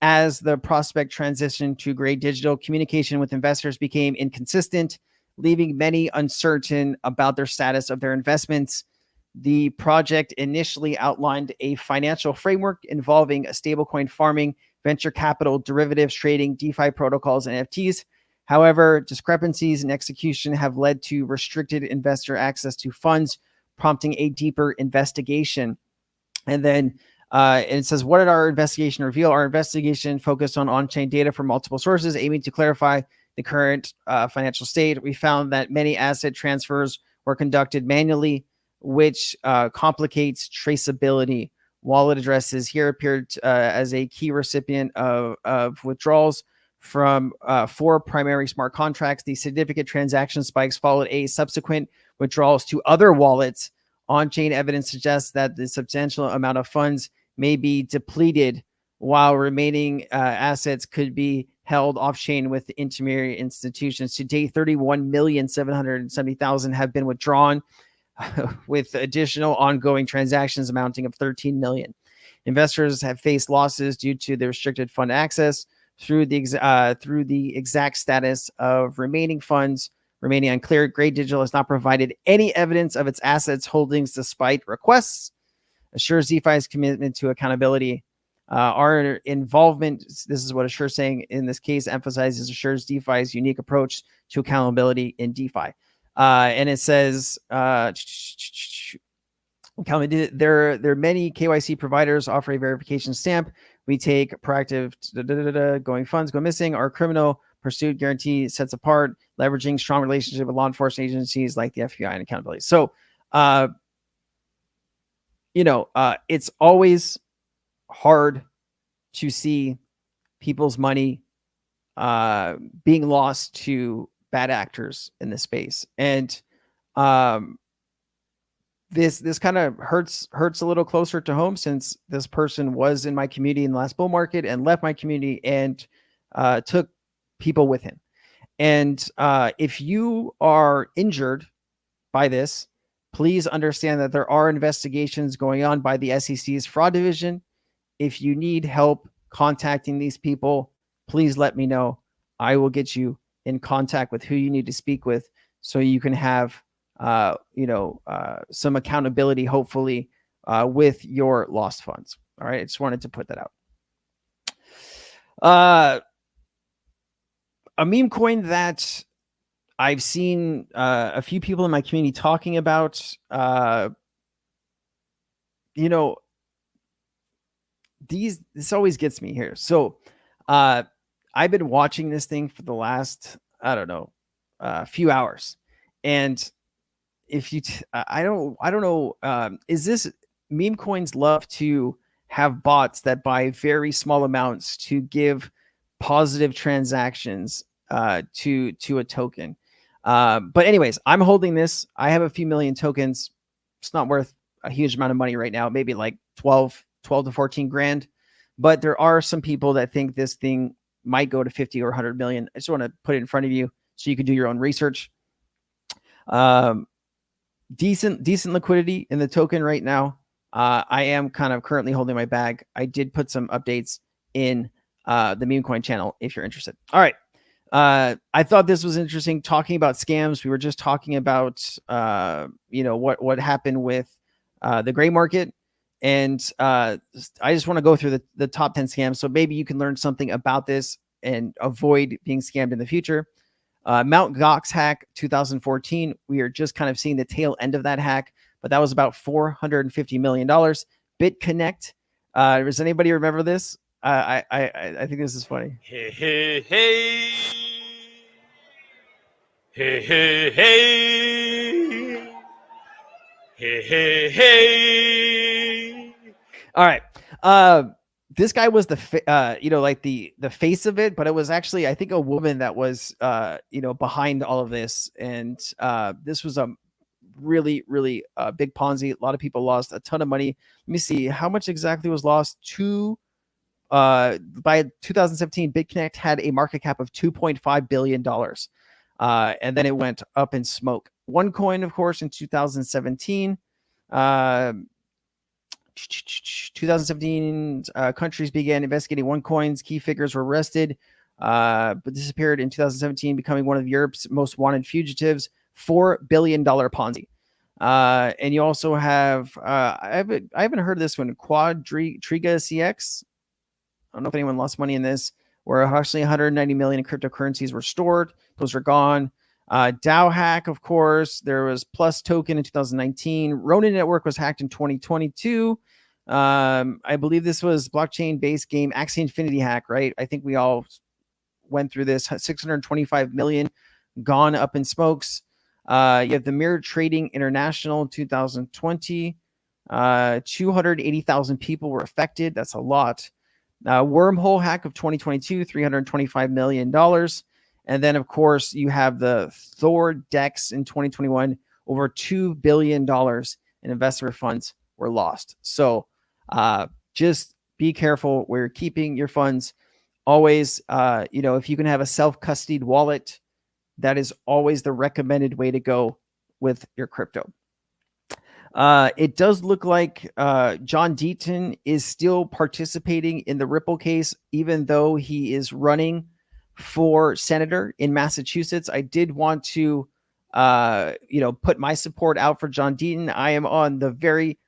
as the prospect transitioned to Gray Digital, communication with investors became inconsistent, leaving many uncertain about their status of their investments. The project initially outlined a financial framework involving a stablecoin farming, venture capital, derivatives trading, DeFi protocols, and NFTs. However, discrepancies in execution have led to restricted investor access to funds, prompting a deeper investigation. And then it says, what did our investigation reveal? Our investigation focused on-chain data from multiple sources, aiming to clarify the current financial state. We found that many asset transfers were conducted manually, which complicates traceability. Wallet addresses here appeared as a key recipient of withdrawals from 4 primary smart contracts. The significant transaction spikes followed a subsequent withdrawals to other wallets. On-chain evidence suggests that the substantial amount of funds may be depleted, while remaining assets could be held off-chain with intermediary institutions. To date, 31,770,000 have been withdrawn, with additional ongoing transactions amounting of 13 million. Investors have faced losses due to the restricted fund access. Through the exact status of remaining funds remaining unclear, Gray Digital has not provided any evidence of its assets holdings despite requests. Assures DeFi's commitment to accountability. Our involvement, this is what Assure is saying in this case, emphasizes Assure's DeFi's unique approach to accountability in DeFi. And it says, there are many KYC providers offer a verification stamp. We take proactive going funds go missing. Our criminal pursuit guarantee sets apart, leveraging strong relationship with law enforcement agencies like the FBI and accountability. So, it's always hard to see people's money being lost to bad actors in this space. And this kind of hurts a little closer to home, since this person was in my community in the last bull market and left my community and took people with him. And if you are injured by this, please understand that there are investigations going on by the SEC's fraud division. If you need help contacting these people, please let me know. I will get you in contact with who you need to speak with, so you can have some accountability, hopefully, with your lost funds. All right, I just wanted to put that out. A meme coin that I've seen a few people in my community talking about, this always gets me here. So I've been watching this thing for the last, few hours. And if you, I don't know, is this meme coins love to have bots that buy very small amounts to give positive transactions to a token. But anyways, I'm holding this. I have a few million tokens. It's not worth a huge amount of money right now, maybe like 12 to 14 grand. But there are some people that think this thing might go to 50 or 100 million. I just want to put it in front of you so you can do your own research. Decent liquidity in the token right now. I am kind of currently holding my bag. I did put some updates in the Mcoin channel if you're interested. All right. I thought this was interesting, talking about scams. We were just talking about, what happened with the gray market. And I just want to go through the top 10 scams. So maybe you can learn something about this and avoid being scammed in the future. Mt. Gox hack 2014. We are just kind of seeing the tail end of that hack, but that was about $450 million. BitConnect. Does anybody remember this? I think this is funny. Hey, hey, hey. Hey, hey, hey. Hey, hey, hey. All right. This guy was the face of it, but it was actually, I think, a woman that was, behind all of this. And this was a really, really big Ponzi. A lot of people lost a ton of money. Let me see how much exactly was lost to. By 2017, BitConnect had a market cap of $2.5 billion. And then it went up in smoke. OneCoin, of course, in 2017. 2017, countries began investigating OneCoin's key figures were arrested, but disappeared in 2017, becoming one of Europe's most wanted fugitives. $4 billion Ponzi. And you also have, I haven't heard of this one, Quadriga CX. I don't know if anyone lost money in this, where actually 190 million in cryptocurrencies were stored. Those are gone. DAO hack, of course. There was Plus Token in 2019. Ronin Network was hacked in 2022. I believe this was blockchain-based game Axie Infinity hack, right? I think we all went through this. 625 million gone up in smokes. You have the Mirror Trading International 2020. 280,000 people were affected. That's a lot. Wormhole hack of 2022, $325 million. And then, of course, you have the Thor Dex in 2021. Over $2 billion in investor funds were lost. So just be careful where you're keeping your funds. Always, if you can have a self-custodied wallet, that is always the recommended way to go with your crypto. It does look like John Deaton is still participating in the Ripple case, even though he is running for senator in Massachusetts. I did want to, put my support out for John Deaton. I am on the very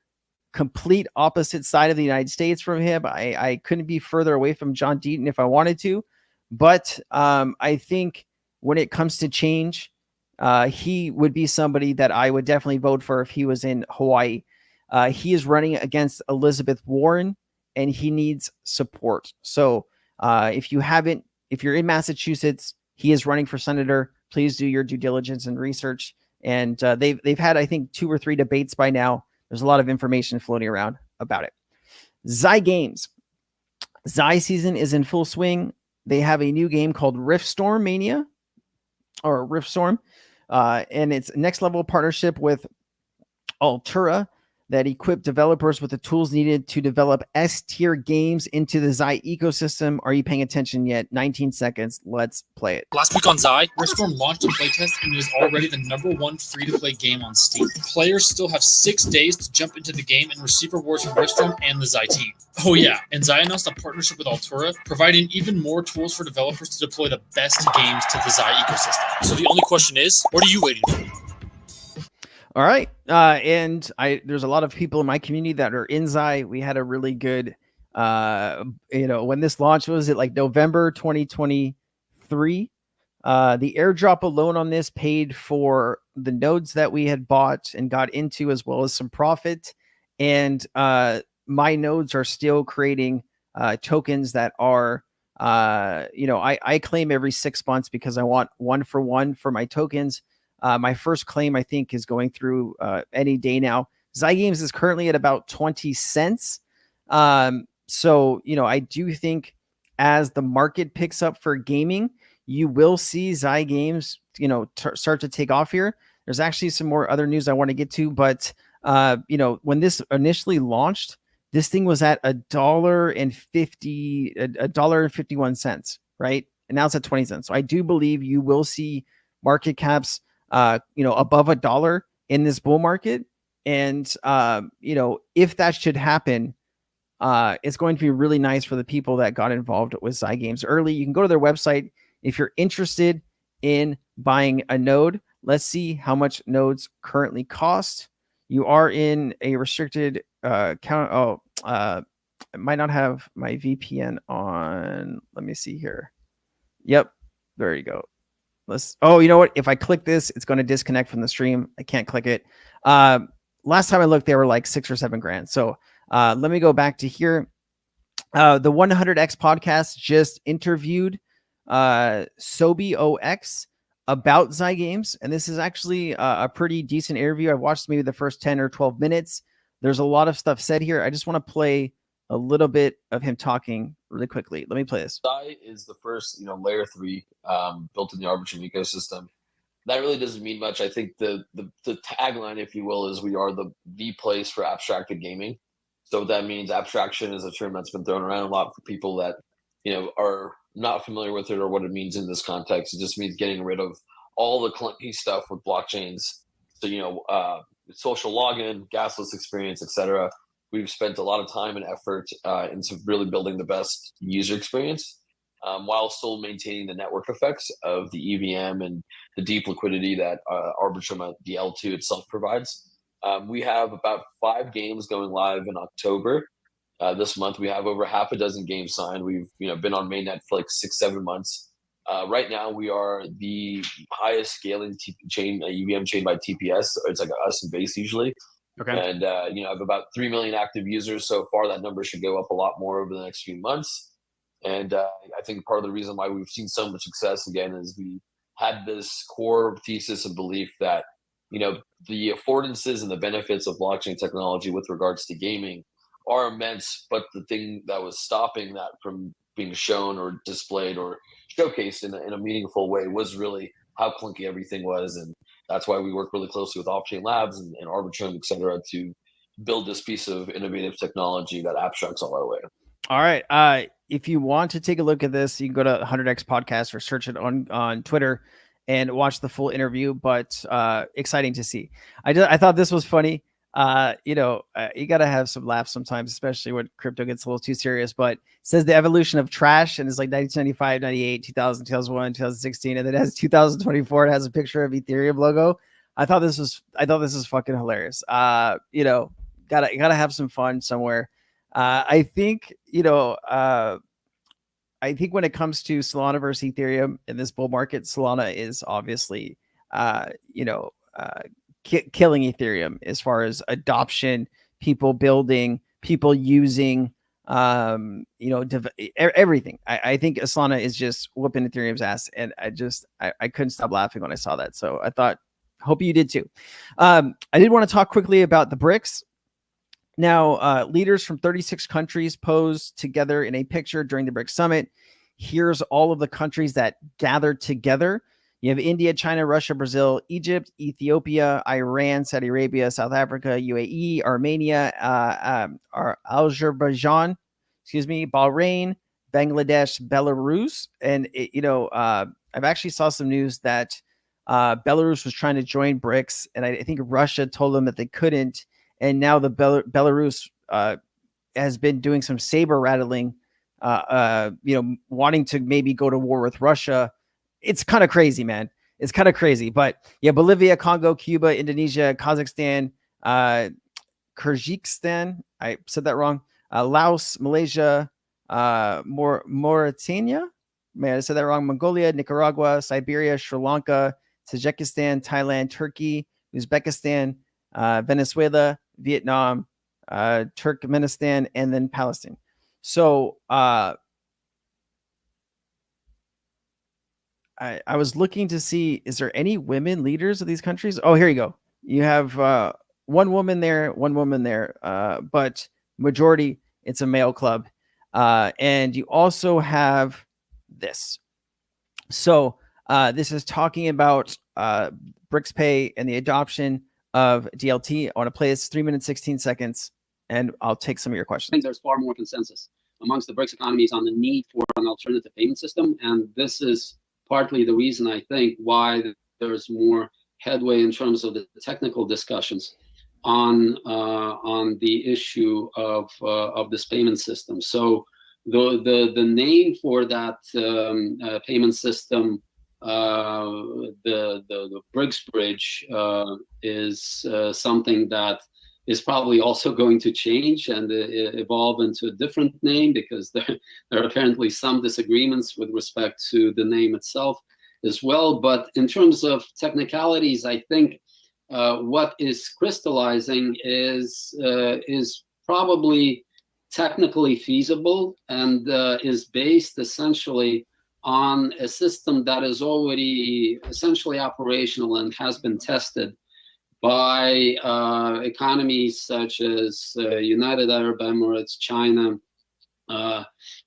complete opposite side of the United States from him. I couldn't be further away from John Deaton if I wanted to, but I think when it comes to change, he would be somebody that I would definitely vote for if he was in Hawaii. He is running against Elizabeth Warren, and he needs support. So if you're in Massachusetts, he is running for senator. Please do your due diligence and research. And they've had, I think, 2 or 3 debates by now. There's a lot of information floating around about it. Xi Games. Xi season is in full swing. They have a new game called Riftstorm Mania, or Riftstorm, and it's a next level partnership with Altura that equip developers with the tools needed to develop S-tier games into the Xi ecosystem. Are you paying attention yet? 19 seconds. Let's play it. Last week on Xi, Riftstorm launched a playtest and is already the #1 free-to-play game on Steam. Players still have 6 days to jump into the game and receive rewards from Riftstorm and the Xi team. Oh yeah, and Xi announced a partnership with Altura, providing even more tools for developers to deploy the best games to the Xi ecosystem. So the only question is, what are you waiting for? All right. And there's a lot of people in my community that are in Xi. We had a really good, when this launched, was it like November 2023? The airdrop alone on this paid for the nodes that we had bought and got into, as well as some profit. And my nodes are still creating tokens that are, I claim every 6 months because I want 1 for 1 for my tokens. My first claim, I think, is going through any day now. Xi Games is currently at about 20 cents. So, I do think as the market picks up for gaming, you will see Xi Games, start to take off here. There's actually some more other news I want to get to, but, when this initially launched, this thing was at $1.51, right? And now it's at 20 cents. So I do believe you will see market caps above $1 in this bull market. And, if that should happen, it's going to be really nice for the people that got involved with Xi Games early. You can go to their website if you're interested in buying a node. Let's see how much nodes currently cost. You are in a restricted account. I might not have my VPN on. Let me see here. Yep. There you go. You know what? If I click this, it's going to disconnect from the stream. I can't click it. Last time I looked, they were like 6 or 7 grand. So let me go back to here. The 100X podcast just interviewed SobiOX about Xi Games. And this is actually a pretty decent interview. I've watched maybe the first 10 or 12 minutes. There's a lot of stuff said here. I just want to play a little bit of him talking really quickly. Let me play this. Xi is the first, layer 3 built in the Arbitrum ecosystem. That really doesn't mean much. I think the tagline, if you will, is we are the place for abstracted gaming. So what that means, abstraction is a term that's been thrown around a lot for people that, are not familiar with it or what it means in this context. It just means getting rid of all the clunky stuff with blockchains. So, social login, gasless experience, etc. We've spent a lot of time and effort into really building the best user experience while still maintaining the network effects of the EVM and the deep liquidity that Arbitrum, the L2 itself provides. We have about 5 games going live in October. This month, we have over half a dozen games signed. We've been on mainnet for like 6-7 months. Right now, we are the highest scaling chain, EVM chain by TPS. It's like us and base usually. Okay. And, I have about 3 million active users so far. That number should go up a lot more over the next few months. And I think part of the reason why we've seen so much success, again, is we had this core thesis and belief that, the affordances and the benefits of blockchain technology with regards to gaming are immense, but the thing that was stopping that from being shown or displayed or showcased in a meaningful way was really how clunky everything was. And that's why we work really closely with Off-Chain Labs and Arbitrum, et cetera, to build this piece of innovative technology that abstracts all our way. All right. If you want to take a look at this, you can go to 100X Podcast or search it on Twitter and watch the full interview. But exciting to see. I thought this was funny. You got to have some laughs sometimes, especially when crypto gets a little too serious. But it says the evolution of trash, and it's like 1995, 98, 2000, 2001, 2016, and then it has 2024. It has a picture of Ethereum logo. I thought this was fucking hilarious. Gotta have some fun somewhere. I think when it comes to Solana versus Ethereum in this bull market, Solana is obviously, killing Ethereum as far as adoption, people building, people using, everything. I think Asana is just whooping Ethereum's ass, and I couldn't stop laughing when I saw that. So I thought, hope you did too. I did want to talk quickly about the BRICS. Now, leaders from 36 countries posed together in a picture during the BRICS summit. Here's all of the countries that gathered together. You have India, China, Russia, Brazil, Egypt, Ethiopia, Iran, Saudi Arabia, South Africa, UAE, Armenia, Azerbaijan, Bahrain, Bangladesh, Belarus. And, I've actually saw some news that Belarus was trying to join BRICS, and I think Russia told them that they couldn't. And now the Belarus has been doing some saber rattling, wanting to maybe go to war with Russia. It's kind of crazy, man. It's kind of crazy. But yeah, Bolivia, Congo, Cuba, Indonesia, Kazakhstan, Kyrgyzstan. I said that wrong. Laos, Malaysia, Mauritania. Man, I said that wrong. Mongolia, Nicaragua, Siberia, Sri Lanka, Tajikistan, Thailand, Turkey, Uzbekistan, Venezuela, Vietnam, Turkmenistan, and then Palestine. So I was looking to see, is there any women leaders of these countries? Oh, here you go. You have one woman there, but majority, it's a male club. And you also have this. So this is talking about BRICS Pay and the adoption of DLT. I want to play this 3 minutes, 16 seconds, and I'll take some of your questions. There's far more consensus amongst the BRICS economies on the need for an alternative payment system. And this is partly the reason, I think, why there's more headway in terms of the technical discussions on the issue of this payment system. So the name for that payment system, the BRICS Bridge, is something that is probably also going to change and evolve into a different name, because there are apparently some disagreements with respect to the name itself as well. But in terms of technicalities, I think what is crystallizing is probably technically feasible and is based essentially on a system that is already essentially operational and has been tested by economies such as United Arab Emirates, China,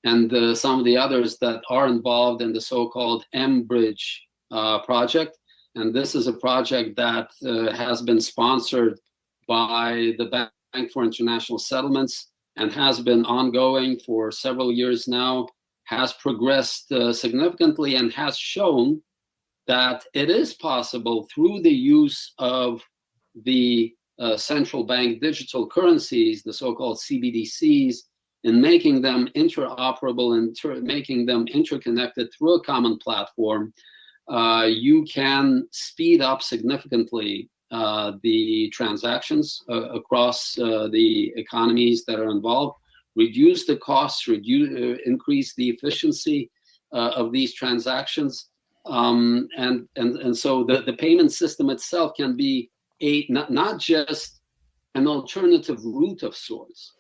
and some of the others that are involved in the so-called M-Bridge project. And this is a project that has been sponsored by the Bank for International Settlements and has been ongoing for several years now, has progressed significantly, and has shown that it is possible through the use of the central bank digital currencies, the so-called CBDCs, in making them interoperable and making them interconnected through a common platform. You can speed up significantly the transactions across the economies that are involved, reduce the costs, increase the efficiency of these transactions. And so the payment system itself can be not just an alternative route of sorts.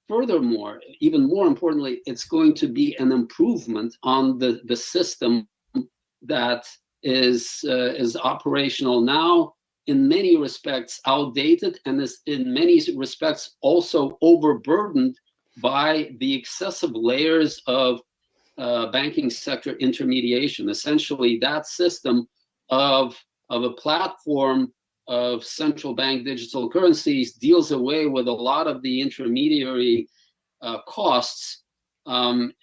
Furthermore, even more importantly, it's going to be an improvement on the system that is operational now, in many respects outdated, and is in many respects also overburdened by the excessive layers of banking sector intermediation. Essentially, that system of a platform of central bank digital currencies deals away with a lot of the intermediary costs, and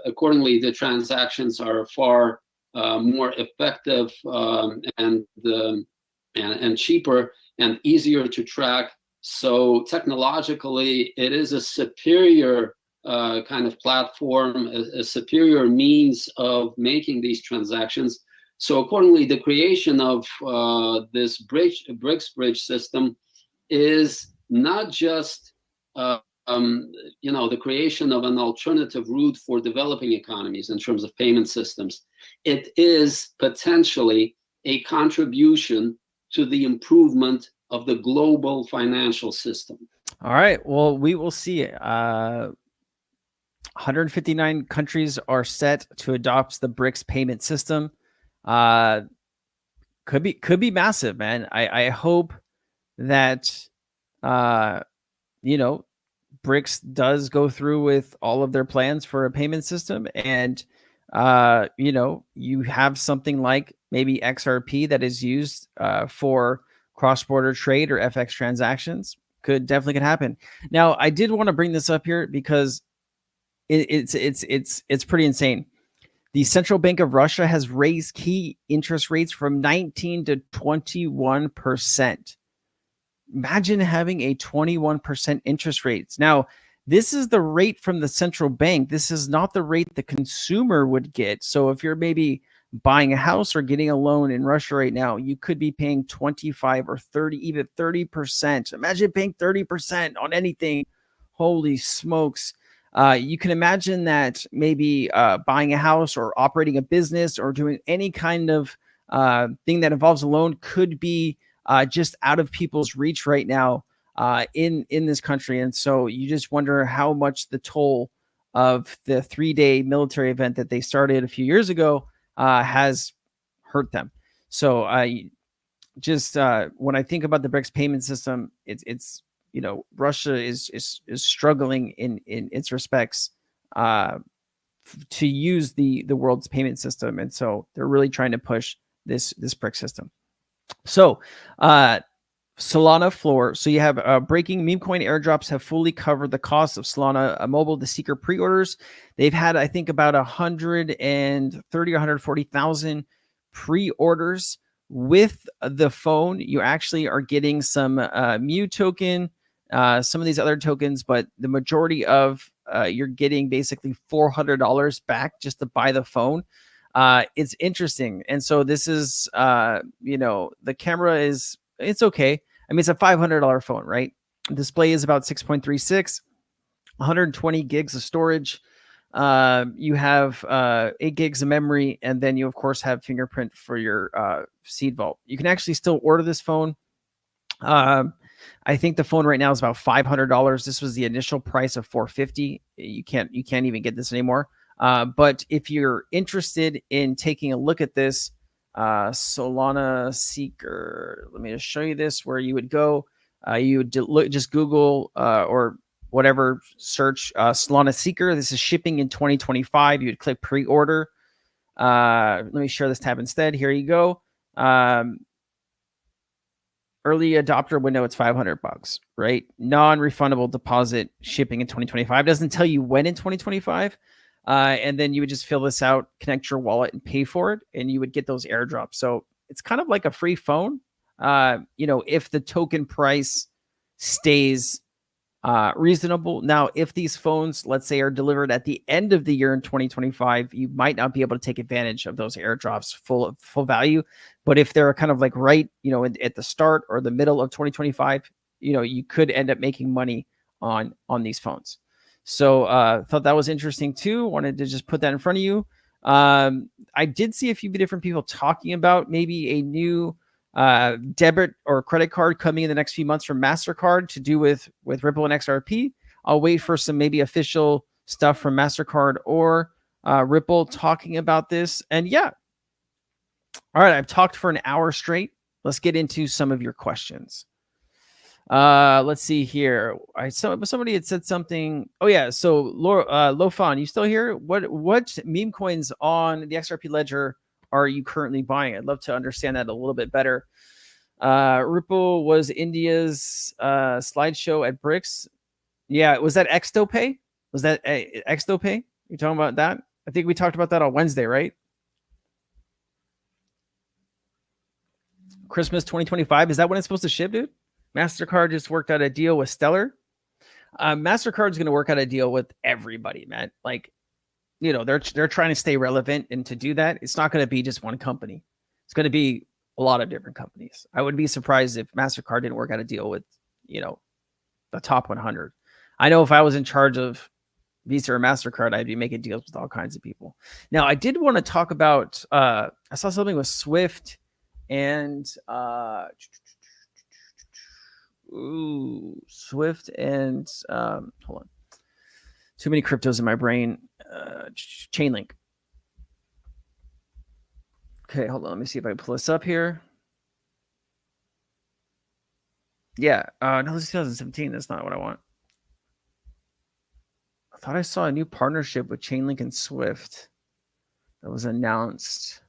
accordingly, the transactions are far more effective and cheaper and easier to track. So technologically, it is a superior kind of platform, a superior means of making these transactions. So accordingly, the creation of this BRICS bridge system is not just the creation of an alternative route for developing economies in terms of payment systems. It is potentially a contribution to the improvement of the global financial system. All right. Well, we will see. 159 countries are set to adopt the BRICS payment system. Could be massive, man. I hope that BRICS does go through with all of their plans for a payment system, and you have something like maybe XRP that is used for cross-border trade or FX transactions. Definitely could happen. Now, I did want to bring this up here because it's pretty insane. The Central Bank of Russia has raised key interest rates from 19 to 21%. Imagine having a 21% interest rates. Now, this is the rate from the central bank. This is not the rate the consumer would get. So if you're maybe buying a house or getting a loan in Russia right now, you could be paying 25 or 30, even 30%. Imagine paying 30% on anything. Holy smokes. You can imagine that maybe buying a house or operating a business or doing any kind of thing that involves a loan could be just out of people's reach right now in this country. And so you just wonder how much the toll of the 3-day military event that they started a few years ago has hurt them. So when I think about the BRICS payment system, it's Russia is struggling in its respects to use the world's payment system, and so they're really trying to push this BRICS system. So Solana floor. So you have breaking Mcoin airdrops have fully covered the cost of Solana mobile to seeker pre-orders. They've had, I think, about 130 or 140,000 pre-orders. With the phone, you actually are getting some Mu token, some of these other tokens, but the majority of you're getting basically $400 back just to buy the phone. It's interesting. And so this is, the camera it's okay. I mean, it's a $500 phone, right? Display is about 6.36, 120 gigs of storage. You have 8 gigs of memory, and then you of course have fingerprint for your seed vault. You can actually still order this phone. I think the phone right now is about $500. This was the initial price of $450. You can't even get this anymore. But if you're interested in taking a look at this, Solana Seeker, let me just show you this, where you would go. You would just Google or whatever, search Solana Seeker. This is shipping in 2025. You would click pre-order. Let me share this tab instead. Here you go. Early adopter window, it's $500, right? Non-refundable deposit, shipping in 2025. Doesn't tell you when in 2025. And then you would just fill this out, connect your wallet, and pay for it, and you would get those airdrops. So it's kind of like a free phone. If the token price stays reasonable. Now, if these phones, let's say, are delivered at the end of the year in 2025, you might not be able to take advantage of those airdrops full value. But if they're kind of like right, at the start or the middle of 2025, you could end up making money on these phones. So thought that was interesting too. Wanted to just put that in front of you. I did see a few different people talking about maybe a new debit or credit card coming in the next few months from MasterCard to do with Ripple and XRP. I'll wait for some maybe official stuff from MasterCard or Ripple talking about this. And yeah, All right, I've talked for an hour straight. Let's get into some of your questions. Let's see here. Somebody had said something. Oh yeah, so Laura, Lofan, you still here? What meme coins on the XRP ledger are you currently buying? I'd love to understand that a little bit better. Ripple was India's slideshow at BRICS. Yeah, was that XDOPay? Was that XDOPay? You talking about that? I think we talked about that on Wednesday, right? Christmas 2025. Is that when it's supposed to ship, dude? MasterCard just worked out a deal with Stellar. MasterCard's going to work out a deal with everybody, man. Like, you know, they're trying to stay relevant, and to do that, it's not going to be just one company. It's going to be a lot of different companies. I would be surprised if MasterCard didn't work out a deal with, you know, the top 100. I know if I was in charge of Visa or MasterCard, I'd be making deals with all kinds of people. Now, I did want to talk about, I saw something with Swift and Swift and hold on. Too many cryptos in my brain. Chainlink. Okay, hold on. Let me see if I can pull this up here. Yeah, no, this is 2017. That's not what I want. I thought I saw a new partnership with Chainlink and Swift that was announced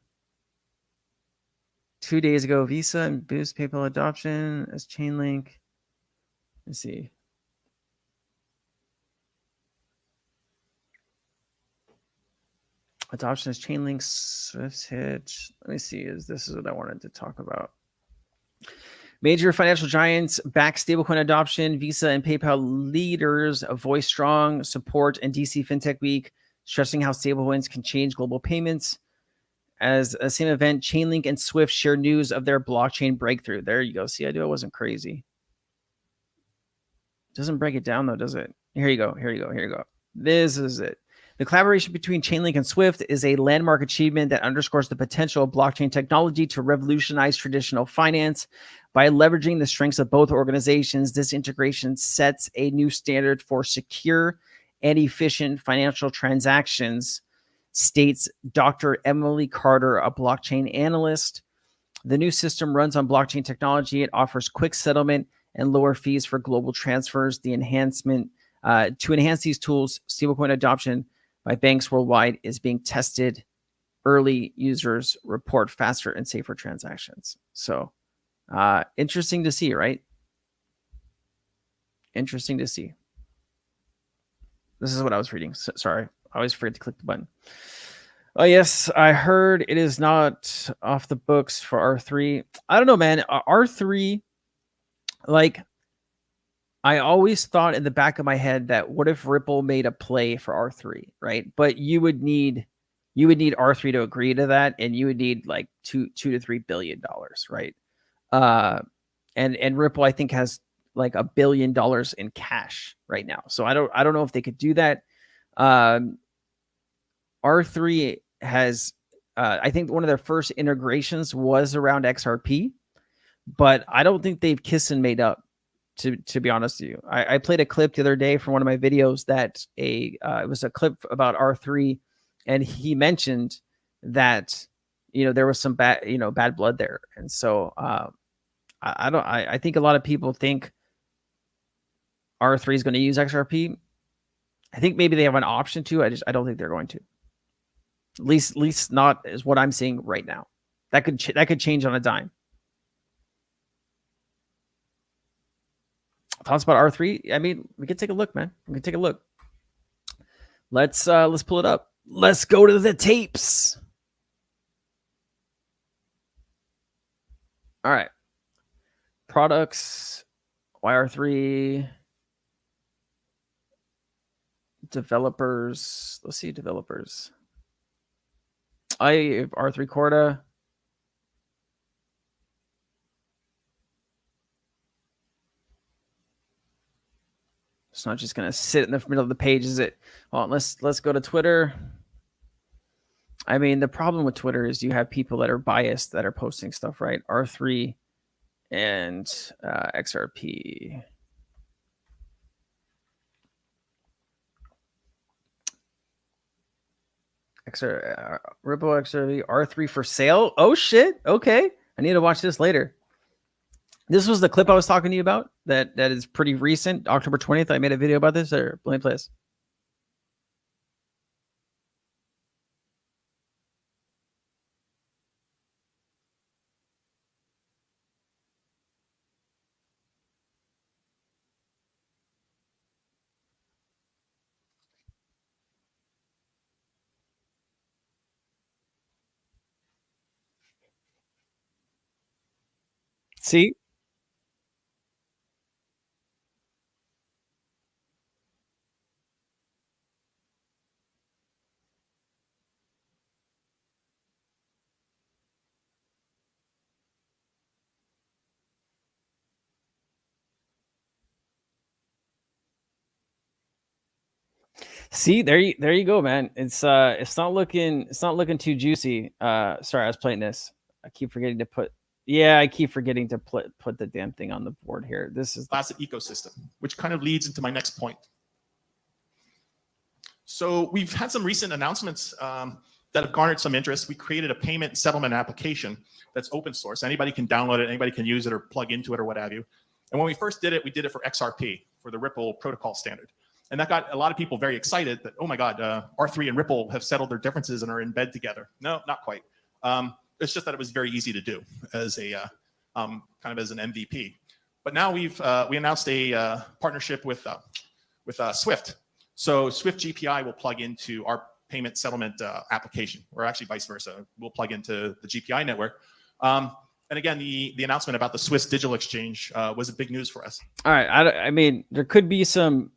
2 days ago. Visa and boost PayPal adoption as Chainlink. Let's see. Adoption as Chainlink, Swift hit. Let me see. This is what I wanted to talk about. Major financial giants back stablecoin adoption. Visa and PayPal leaders voice strong support in DC FinTech Week, stressing how stablecoins can change global payments. As a same event, Chainlink and Swift share news of their blockchain breakthrough. There you go. See, I knew I wasn't crazy. Doesn't break it down though, does it? Here you go. Here you go. Here you go. This is it. The collaboration between Chainlink and Swift is a landmark achievement that underscores the potential of blockchain technology to revolutionize traditional finance. By leveraging the strengths of both organizations, this integration sets a new standard for secure and efficient financial transactions, states Dr. Emily Carter, a blockchain analyst. The new system runs on blockchain technology. It offers quick settlement and lower fees for global transfers. The enhancement to enhance these tools, stablecoin adoption by banks worldwide is being tested. Early users report faster and safer transactions. So interesting to see, right? Interesting to see. This is what I was reading. Sorry, I always forget to click the button. Oh, yes, I heard it is not off the books for R3. I don't know, man. R3, like, I always thought in the back of my head that what if Ripple made a play for R3, right? But you would need R3 to agree to that, and you would need like $2 to $3 billion, right? And Ripple, I think, has like $1 billion in cash right now. So I don't know if they could do that. R3 has, I think one of their first integrations was around XRP, but I don't think they've kissed and made up. To be honest with you, I played a clip the other day from one of my videos that it was a clip about R3, and he mentioned that there was some bad blood there, and so I think a lot of people think R3 is going to use XRP. I think maybe they have an option to. I don't think they're going to. At least not is what I'm seeing right now. That could change on a dime. Thoughts about R3? I mean, we could take a look, man. We can take a look. Let's pull it up. Let's go to the tapes. All right. Products, YR3, developers. Let's see developers. R3 Corda. It's not just going to sit in the middle of the page, is it? Well, let's go to Twitter. I mean, the problem with Twitter is you have people that are biased that are posting stuff, right? R3 and XRP. Ripple XRP R3 for sale. Oh shit. Okay, I need to watch this later. This was the clip I was talking to you about. That is pretty recent. October 20th. I made a video about this. Or let me play this. See? See, there you go, man. It's not looking too juicy. Sorry, I was playing this. I keep forgetting to put the damn thing on the board here. This is Classic ecosystem, which kind of leads into my next point. So we've had some recent announcements that have garnered some interest. We created a payment settlement application that's open source. Anybody can download it, anybody can use it or plug into it or what have you. And when we first did it, we did it for XRP, for the Ripple protocol standard. And that got a lot of people very excited that, oh my God, R3 and Ripple have settled their differences and are in bed together. No, not quite. It's just that it was very easy to do as a kind of as an MVP. But now we announced a partnership with Swift. So Swift GPI will plug into our payment settlement application, or actually vice versa. We'll plug into the GPI network. And again, the announcement about the Swiss digital exchange was a big news for us. All right. I mean, there could be some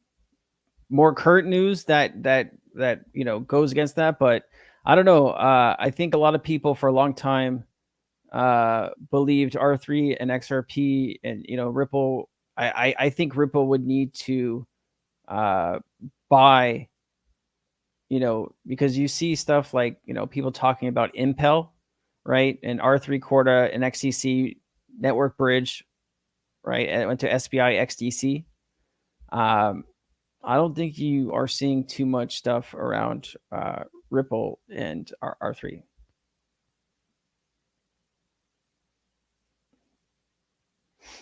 more current news that goes against that, but I don't know. I think a lot of people for a long time believed R3 and XRP and Ripple. I think Ripple would need to buy, because you see stuff like people talking about Impel, right, and R3 Corda and XDC network bridge, right, and it went to SPI XDC. I don't think you are seeing too much stuff around Ripple and R3.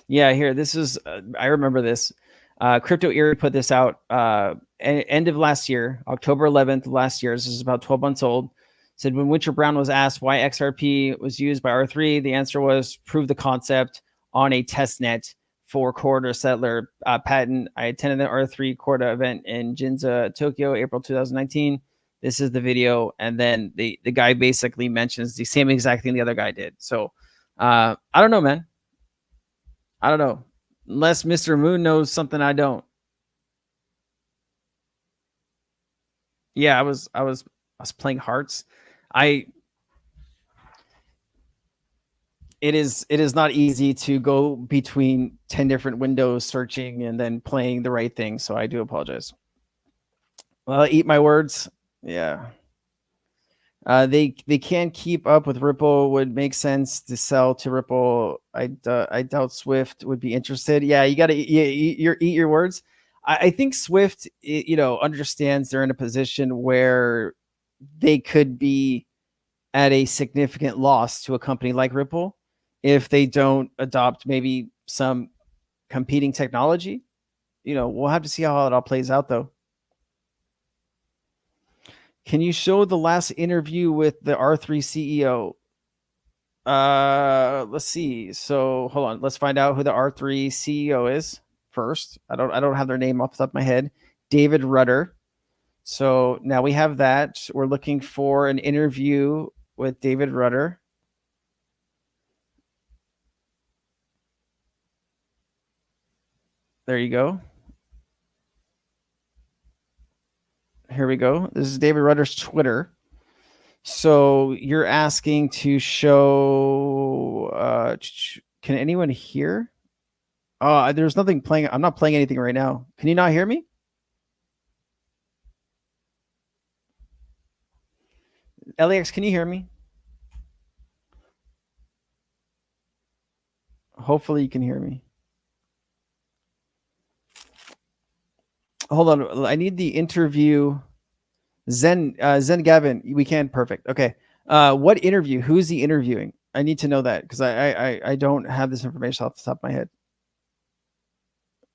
Yeah, here, this is, I remember this. Crypto Eerie put this out end of last year, October 11th last year. This is about 12 months old. Said when Witcher Brown was asked why XRP was used by R3, the answer was prove the concept on a test net for Corda Settler patent. I attended the R3 Corda event in Ginza, Tokyo, April 2019. This is the video. And then the guy basically mentions the same exact thing the other guy did. So I don't know, man. I don't know. Unless Mr. Moon knows something I don't. Yeah, I was playing Hearts. It is not easy to go between 10 different windows searching and then playing the right thing. So I do apologize. Well, eat my words. Yeah. They can't keep up with Ripple. Would make sense to sell to Ripple. I doubt Swift would be interested. Yeah, you got to eat your words. I think Swift, understands they're in a position where they could be at a significant loss to a company like Ripple if they don't adopt maybe some competing technology. We'll have to see how it all plays out, though. Can you show the last interview with the R3 CEO? Let's see. So hold on. Let's find out who the R3 CEO is first. I don't have their name off the top of my head. David Rudder. So now we have that. We're looking for an interview with David Rudder. There you go. Here we go. This is David Rudder's Twitter. So you're asking to show, can anyone hear? Oh, there's nothing playing. I'm not playing anything right now. Can you not hear me? LAX, can you hear me? Hopefully you can hear me. Hold on. I need the interview Zen Gavin, we can. Perfect. Okay. What interview? Who is he interviewing? I need to know that because I don't have this information off the top of my head.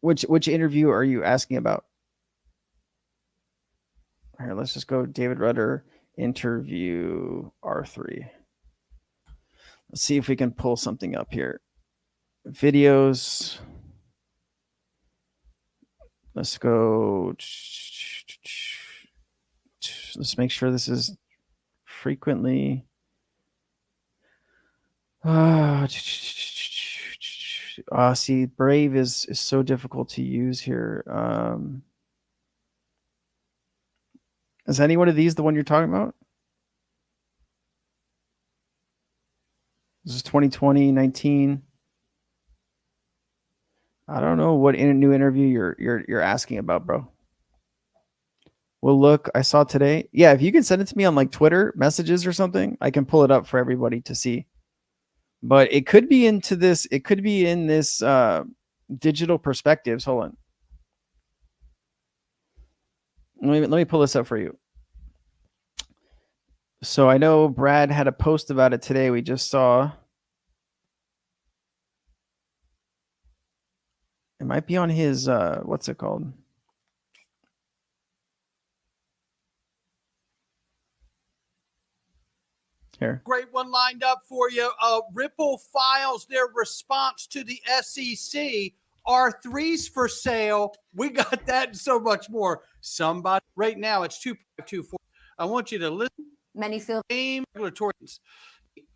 Which interview are you asking about? Here, let's just go David Rudder interview R3. Let's see if we can pull something up here. Videos. Let's go. Let's make sure this is frequently. See, Brave is so difficult to use here. Is any one of these the one you're talking about? This is 2020, 19. I don't know what new interview you're asking about, bro. Well, look, I saw today. Yeah, if you can send it to me on like Twitter messages or something, I can pull it up for everybody to see. But it could be into this. It could be in this digital perspectives. Hold on. Let me pull this up for you. So I know Brad had a post about it today. We just saw. It might be on his, what's it called? Here. Great one lined up for you. Ripple files their response to the SEC. R3's for sale. We got that and so much more. Somebody right now it's 2.24. I want you to listen. Many feel regulatory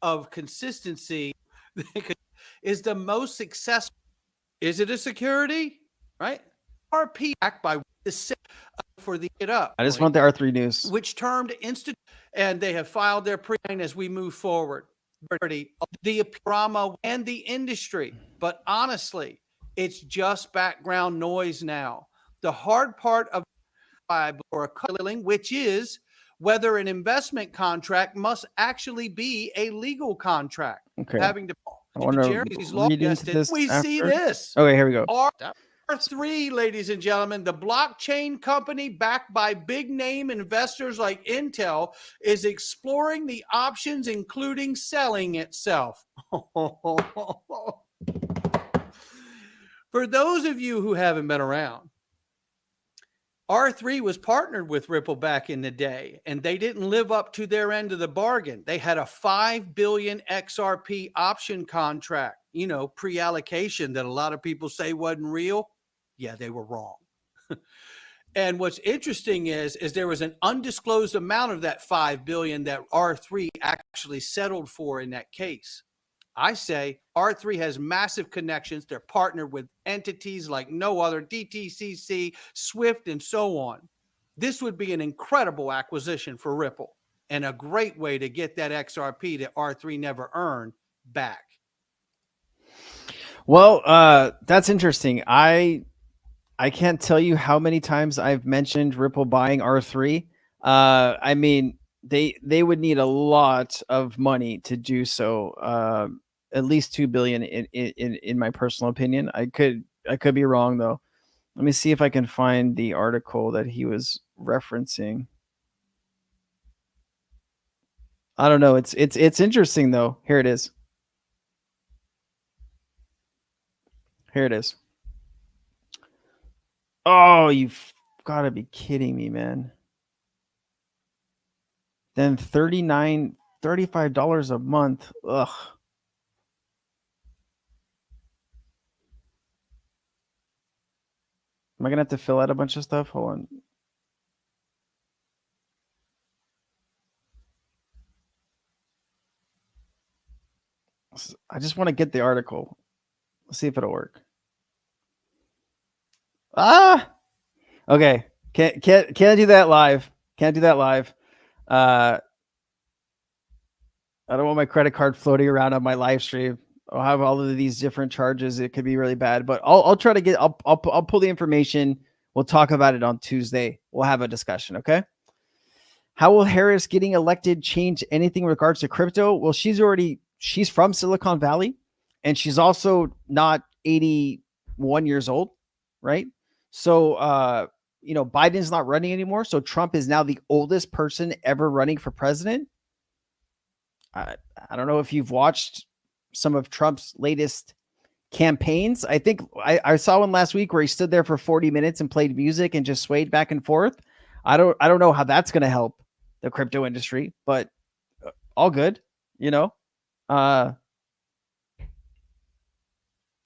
of consistency is the most successful. Is it a security? Right? RP backed by the for the get up. I just want the R3 news. Which termed instant, and they have filed their pre as we move forward. The drama and the industry, but honestly, it's just background noise now. The hard part of or a culling, which is whether an investment contract must actually be a legal contract. Okay. Having to I want to read into this. We see this. Okay, here we go. R3, ladies and gentlemen, the blockchain company backed by big name investors like Intel is exploring the options, including selling itself. For those of you who haven't been around, R3 was partnered with Ripple back in the day, and they didn't live up to their end of the bargain. They had a 5 billion XRP option contract, you know, pre-allocation that a lot of people say wasn't real. Yeah, they were wrong. And what's interesting is there was an undisclosed amount of that 5 billion that R3 actually settled for in that case. I say R3 has massive connections. They're partnered with entities like no other, DTCC, Swift, and so on. This would be an incredible acquisition for Ripple and a great way to get that XRP that R3 never earned back. Well, that's interesting. I can't tell you how many times I've mentioned Ripple buying R3. I mean, they would need a lot of money to do so. At least 2 billion in my personal opinion. I could be wrong though. Let me see if I can find the article that he was referencing. I don't know. It's interesting though. Here it is. Here it is. Oh, you've got to be kidding me, man. Then $35 a month. Ugh. Am I going to have to fill out a bunch of stuff? Hold on. I just want to get the article. Let's see if it'll work. Okay. Can't do that live. Can't do that live. I don't want my credit card floating around on my live stream. I'll have all of these different charges. It could be really bad, but I'll try to get. I'll pull the information. We'll talk about it on Tuesday. We'll have a discussion. Okay. How will Harris getting elected change anything in regards to crypto? Well, she's from Silicon Valley, and she's also not 81 years old, right? So Biden's not running anymore. So Trump is now the oldest person ever running for president. I don't know if you've watched some of Trump's latest campaigns. I think I saw one last week where he stood there for 40 minutes and played music and just swayed back and forth. I don't know how that's going to help the crypto industry, but all good, I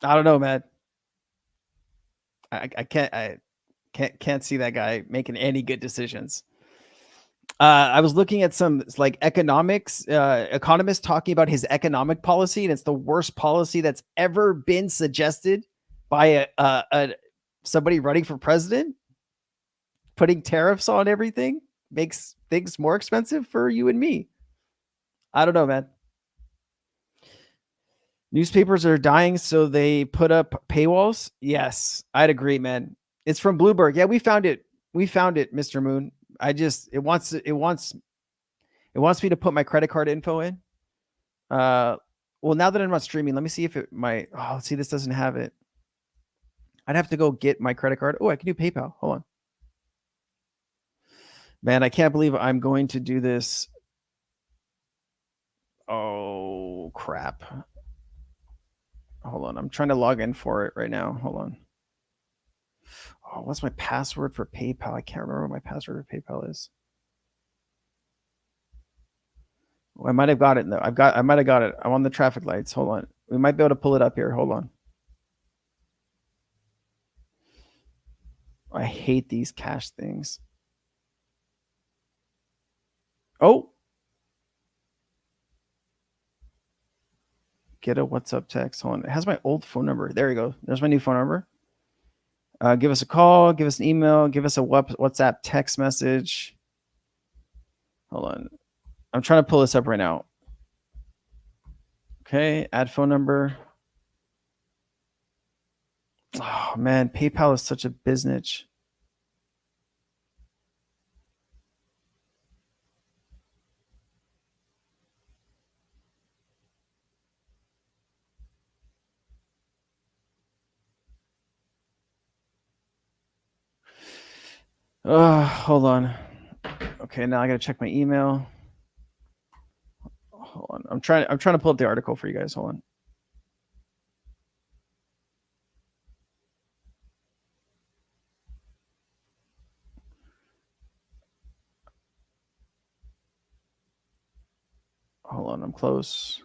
don't know, man. I can't see that guy making any good decisions. I was looking at some like economics, economists talking about his economic policy, and it's the worst policy that's ever been suggested by somebody running for president. Putting tariffs on everything makes things more expensive for you and me. I don't know, man. Newspapers are dying, so they put up paywalls. Yes, I'd agree, man. It's from Bloomberg. Yeah, we found it. Mr. Moon. It wants me to put my credit card info in. Well, now that I'm not streaming, let me see if let's see, this doesn't have it. I'd have to go get my credit card. Oh, I can do PayPal. Hold on. Man, I can't believe I'm going to do this. Oh, crap. Hold on. I'm trying to log in for it right now. Hold on. Oh, what's my password for PayPal? I can't remember what my password for PayPal is. Oh, I might have got it though. I might have got it. I'm on the traffic lights. Hold on. We might be able to pull it up here. Hold on. I hate these cash things. Oh. Get a WhatsApp text. Hold on. It has my old phone number. There you go. There's my new phone number. Give us a call, give us an email, give us a WhatsApp text message. Hold on. I'm trying to pull this up right now. Okay, add phone number. Oh, man, PayPal is such a business. Hold on. Okay, now I gotta check my email. Hold on. I'm trying to pull up the article for you guys. Hold on. Hold on, I'm close.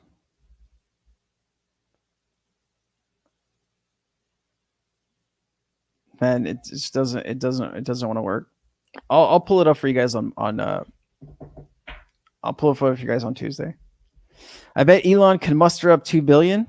Man, it just doesn't want to work. I'll pull it up for you guys on I'll pull it for you guys on Tuesday. I bet Elon can muster up 2 billion.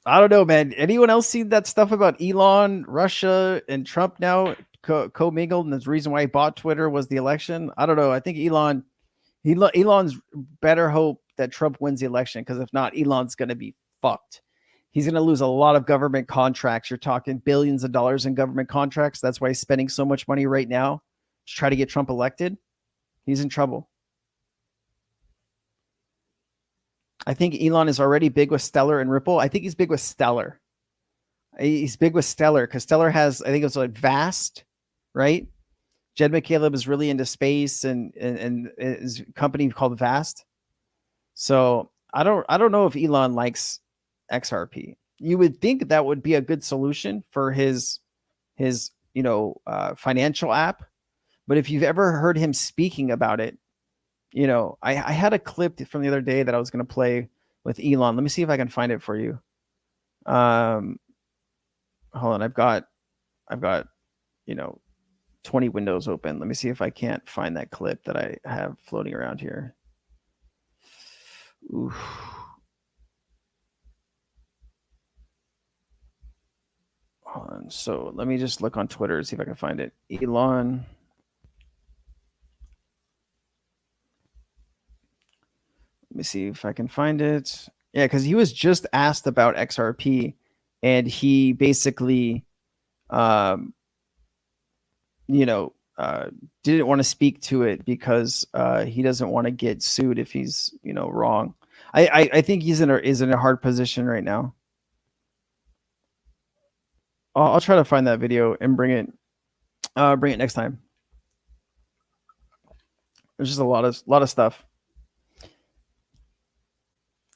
I don't know, man. Anyone else see that stuff about Elon, Russia, and Trump now co-mingled, and the reason why he bought Twitter was the election? I don't know. I think Elon's better hope that Trump wins the election, because if not, Elon's going to be fucked. He's going to lose a lot of government contracts. You're talking billions of dollars in government contracts. That's why he's spending so much money right now to try to get Trump elected. He's in trouble. I think Elon is already big with Stellar and Ripple. I think he's big with Stellar. He's big with Stellar because Stellar has, I think it was like Vast, right? Jed McCaleb is really into space and his company called Vast. So I don't know if Elon likes XRP. You would think that would be a good solution for his financial app. But if you've ever heard him speaking about it, I had a clip from the other day that I was going to play with Elon. Let me see if I can find it for you. Hold on. I've got 20 windows open. Let me see if I can't find that clip that I have floating around here. Oof. Hold on. So let me just look on Twitter and see if I can find it. Elon. Let me see if I can find it. Yeah, because he was just asked about XRP, and he basically, didn't want to speak to it because he doesn't want to get sued if he's, wrong. I think he's in a hard position right now. I'll try to find that video and bring it next time. There's just a lot of stuff.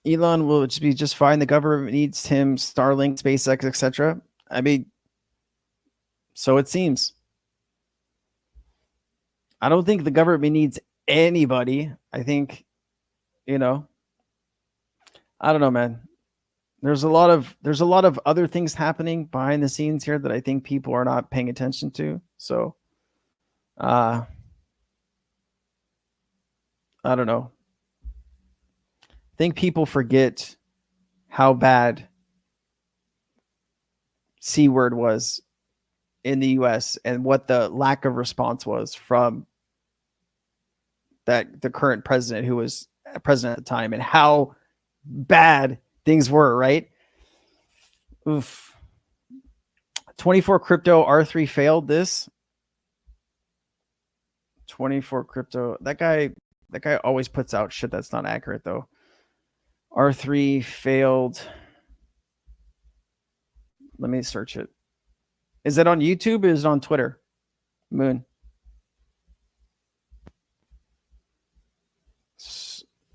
Elon will just be just fine. The government needs him, Starlink, SpaceX, etc. I mean, so it seems. I don't think the government needs anybody. I think, I don't know, man. There's a lot of other things happening behind the scenes here that I think people are not paying attention to. So, I don't know. I think people forget how bad C-word was in the US and what the lack of response was from the current president who was president at the time, and how bad things were, right? Oof. 24 crypto R3 failed this. 24 crypto. That guy always puts out shit that's not accurate though. R3 failed. Let me search it. Is it on YouTube or is it on Twitter? Moon.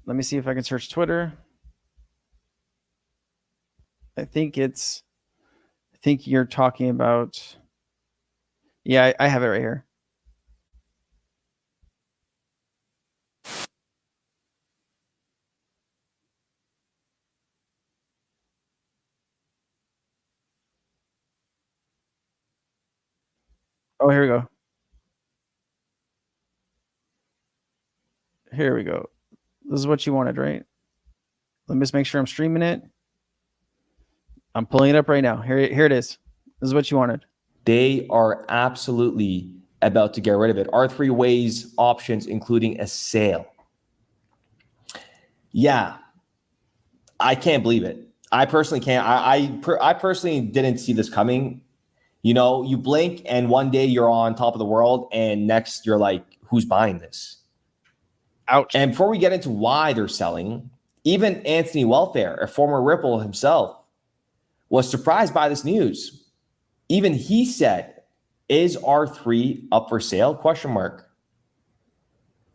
Let me see if I can search Twitter. I think you're talking about. Yeah, I have it right here. Oh, here we go. Here we go. This is what you wanted, right? Let me just make sure I'm streaming it. I'm pulling it up right now. Here it is. This is what you wanted. They are absolutely about to get rid of it. R3 weighs options, including a sale. Yeah, I can't believe it. I personally can't. I personally didn't see this coming. You blink and one day you're on top of the world, and next you're like, who's buying this? Ouch. And before we get into why they're selling, even Anthony Welfare, a former Ripple himself, was surprised by this news. Even he said, is R3 up for sale? ?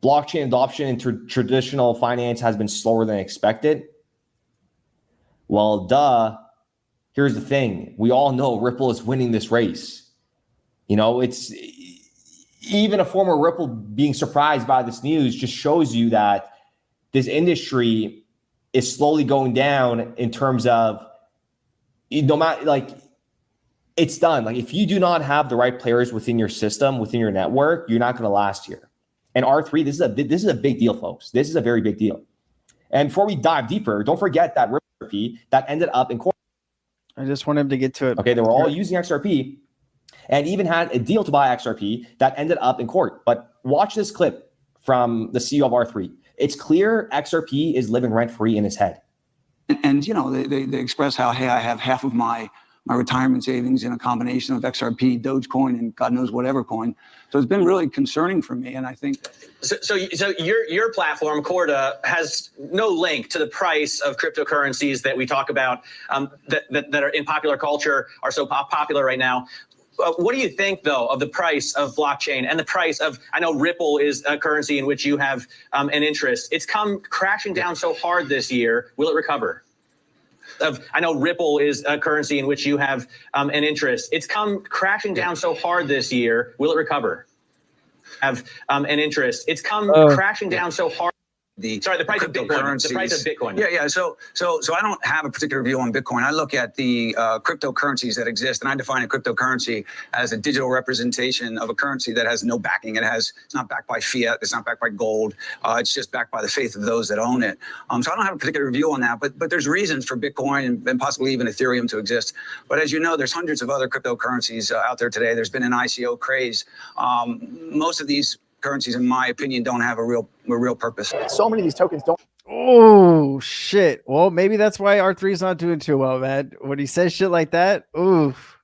Blockchain adoption in traditional finance has been slower than expected. Well, here's the thing. We all know Ripple is winning this race. It's even a former Ripple being surprised by this news just shows you that this industry is slowly going down in terms of no matter, like, it's done. Like, if you do not have the right players within your system, within your network, you're not going to last here. And R3, this is a big deal, folks. This is a very big deal. And before we dive deeper, don't forget that XRP that ended up in court. I just want him to get to it. Okay, they were all using XRP and even had a deal to buy XRP that ended up in court. But watch this clip from the CEO of R3. It's clear XRP is living rent-free in his head. And they express how, hey, I have half of my retirement savings in a combination of XRP, Dogecoin, and God knows whatever coin. So it's been really concerning for me. And I think so your platform, Corda, has no link to the price of cryptocurrencies that we talk about that are in popular culture, are so popular right now. What do you think, though, of the price of blockchain and the price of, I know Ripple is a currency in which you have an interest. It's come crashing down so hard this year. Will it recover? I know Ripple is a currency in which you have an interest. It's come crashing down so hard this year. Will it recover? Have an interest. It's come crashing down so hard. The price of Bitcoin. The price of Bitcoin. Yeah. So I don't have a particular view on Bitcoin. I look at the cryptocurrencies that exist, and I define a cryptocurrency as a digital representation of a currency that has no backing. It's not backed by fiat. It's not backed by gold. It's just backed by the faith of those that own it. So I don't have a particular view on that. But there's reasons for Bitcoin and possibly even Ethereum to exist. But as you know, there's hundreds of other cryptocurrencies out there today. There's been an ICO craze. Most of these currencies, in my opinion, don't have a real purpose. So many of these tokens don't. Oh shit. Well, maybe that's why R3 is not doing too well, man. When he says shit like that, oof.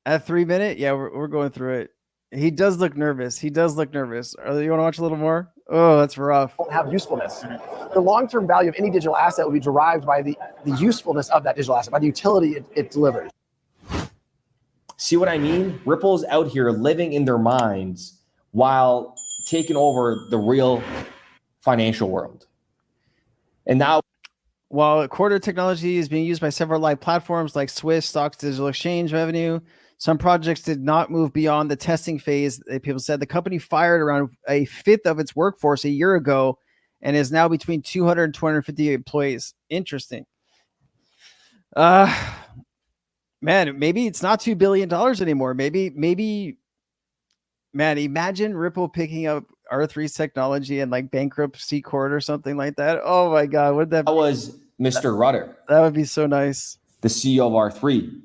At 3 minute, yeah, we're going through it. He does look nervous. You want to watch a little more? Oh, that's rough. Don't have usefulness. The long-term value of any digital asset will be derived by the usefulness of that digital asset, by the utility it delivers. See what I mean? Ripple's out here living in their minds while taking over the real financial world. And now, while Quarter technology is being used by several live platforms like Swiss, Stocks Digital Exchange revenue, some projects did not move beyond the testing phase. People said the company fired around a fifth of its workforce a year ago and is now between 200 and 250 employees. Interesting. Man, maybe it's not $2 billion anymore. Maybe, man, imagine Ripple picking up R3's technology and like bankruptcy court or something like that. Oh my God. That was Mr. Rudder. That would be so nice. The CEO of R3.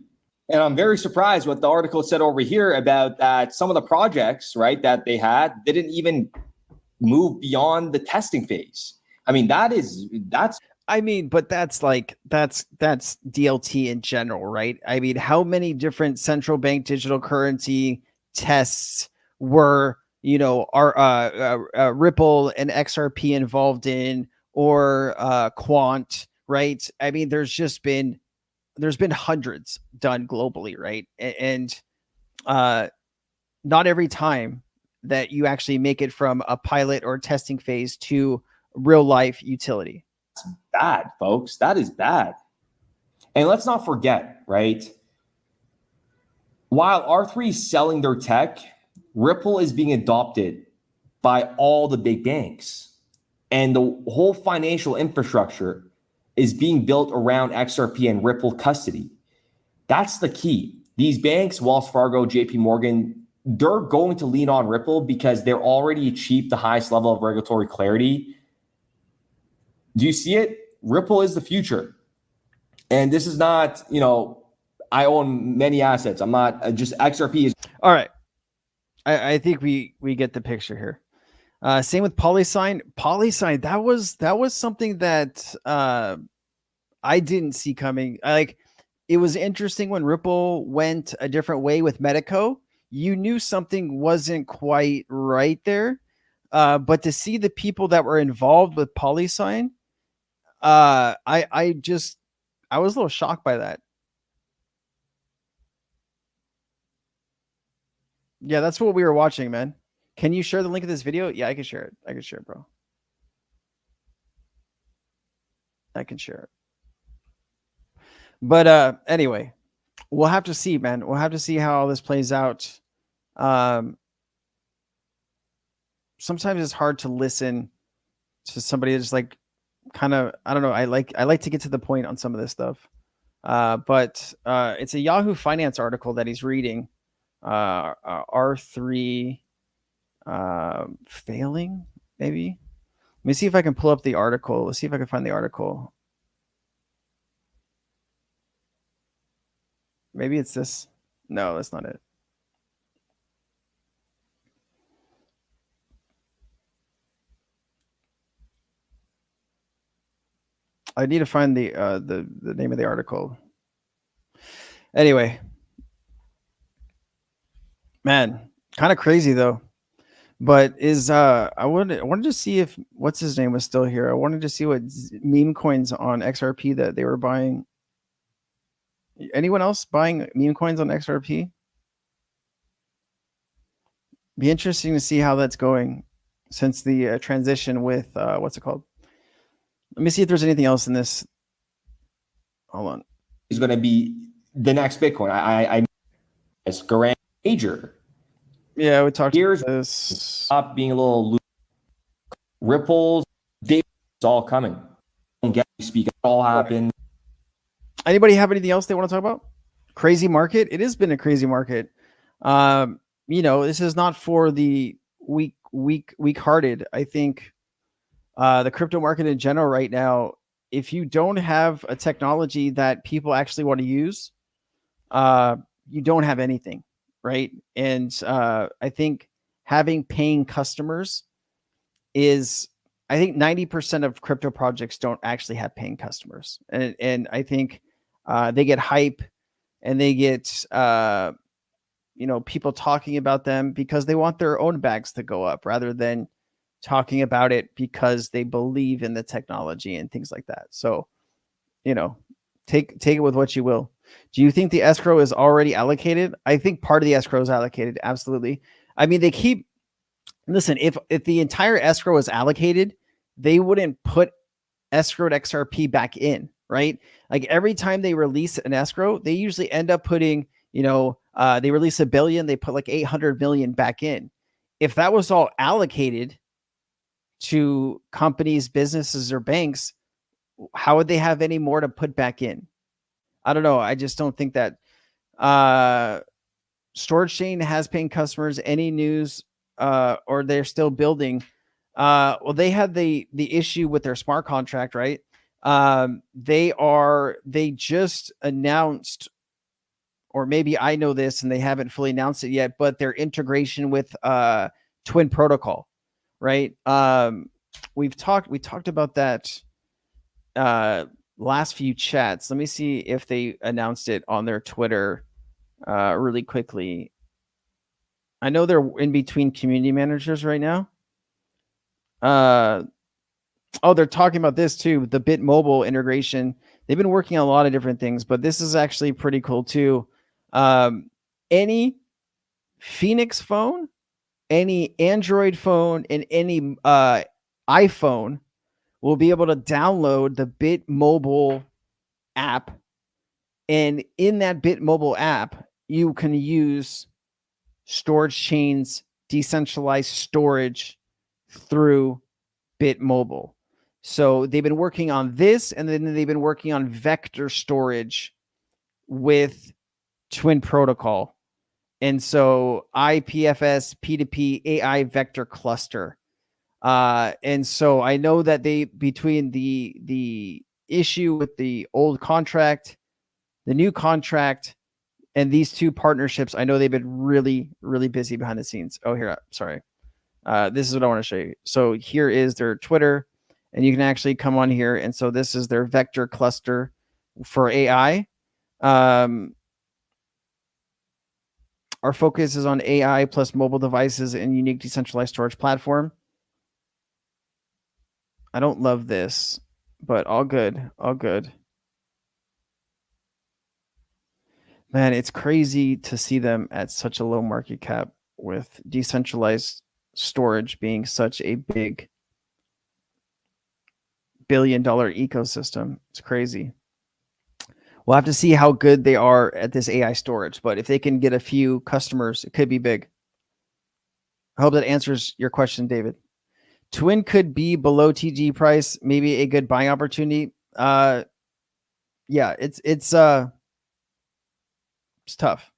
And I'm very surprised what the article said over here about that some of the projects, right, that they had didn't even move beyond the testing phase. I mean, that's DLT in general, right? I mean, how many different central bank digital currency tests were, Ripple and XRP involved in, or Quant, right? I mean, there's been hundreds done globally, right? And not every time that you actually make it from a pilot or testing phase to real life utility. That's bad, folks. That is bad. And let's not forget, right? While R3 is selling their tech, Ripple is being adopted by all the big banks. And the whole financial infrastructure is being built around XRP and Ripple custody. That's the key. These banks, Wells Fargo, JP Morgan, they're going to lean on Ripple because they're already achieved the highest level of regulatory clarity. Do you see it? Ripple is the future. And this is not, I own many assets. I'm not just XRP is. All right. I think we get the picture here. Same with Polysign. Polysign, that was something that I didn't see coming. It was interesting when Ripple went a different way with Medico. You knew something wasn't quite right there. But to see the people that were involved with Polysign, I was a little shocked by that. Yeah, that's what we were watching, man. Can you share the link of this video? Yeah, I can share it. I can share it, bro. I can share it. But anyway, we'll have to see, man. We'll have to see how all this plays out. Sometimes it's hard to listen to somebody that's like kind of, I don't know. I like to get to the point on some of this stuff. But it's a Yahoo Finance article that he's reading. R3 failing, maybe. Let me see if I can pull up the article. Let's see if I can find the article. Maybe it's this. No, that's not it. I need to find the name of the article. Anyway, man, kind of crazy though. But I wanted to see if what's his name was still here. I wanted to see what meme coins on XRP that they were buying. Anyone else buying meme coins on XRP? Be interesting to see how that's going since the transition with what's it called? Let me see if there's anything else in this. Hold on. Is going to be the next Bitcoin. I as grand major. Yeah, we talked Here's about this. Stop being a little loose. Ripples, it's all coming. Don't get me speak. It all happened. Anybody have anything else they want to talk about? Crazy market. It has been a crazy market. This is not for the weak-hearted. I think the crypto market in general right now, if you don't have a technology that people actually want to use, you don't have anything, right? And I think having paying customers is, I think 90% of crypto projects don't actually have paying customers. And I think they get hype and they get, people talking about them because they want their own bags to go up rather than talking about it because they believe in the technology and things like that. So, take it with what you will. Do you think the escrow is already allocated? I think part of the escrow is allocated. Absolutely. I mean, listen, if the entire escrow is allocated, they wouldn't put escrowed XRP back in, right? Like every time they release an escrow, they usually end up putting, they release $1 billion, they put like 800 million back in. If that was all allocated to companies, businesses, or banks, how would they have any more to put back in? I don't know. I just don't think that Storage Chain has paying customers. Any news or they're still building? Well, they had the issue with their smart contract, right? They just announced, or maybe I know this and they haven't fully announced it yet, but their integration with Twin Protocol, right? We talked about that last few chats. Let me see if they announced it on their Twitter really quickly. I know they're in between community managers right now. They're talking about this too, the Bit Mobile integration. They've been working on a lot of different things, but this is actually pretty cool too. Any Phoenix phone, any Android phone, and any iPhone will be able to download the Bit Mobile app. And in that Bit Mobile app, you can use Storage Chain's decentralized storage through Bit Mobile. So they've been working on this, and then they've been working on vector storage with Twin Protocol. And so IPFS, P2P, AI vector cluster. And so I know that between the issue with the old contract, the new contract, and these two partnerships, I know they've been really, really busy behind the scenes. Oh, here, sorry. This is what I want to show you. So here is their Twitter, and you can actually come on here. And so this is their vector cluster for AI. Our focus is on AI plus mobile devices and unique decentralized storage platform. I don't love this, but all good, all good. Man, it's crazy to see them at such a low market cap with decentralized storage being such a big billion-dollar ecosystem. It's crazy. We'll have to see how good they are at this AI storage, but if they can get a few customers, it could be big. I hope that answers your question, David. Twin could be below TG price, maybe a good buying opportunity. Yeah, it's tough.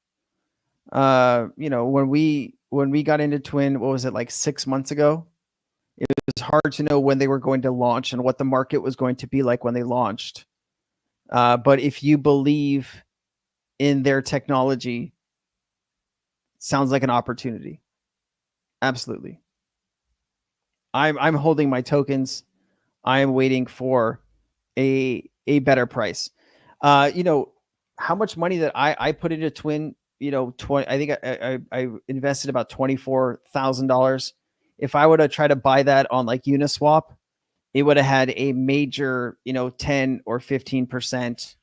When we got into Twin, what was it, like 6 months ago? It was hard to know when they were going to launch and what the market was going to be like when they launched. But if you believe in their technology, sounds like an opportunity. Absolutely. I'm holding my tokens. I am waiting for a better price. How much money that I put into Twin, I think I invested about $24,000. If I would have tried to buy that on like Uniswap, it would have had a major, 10 or 15%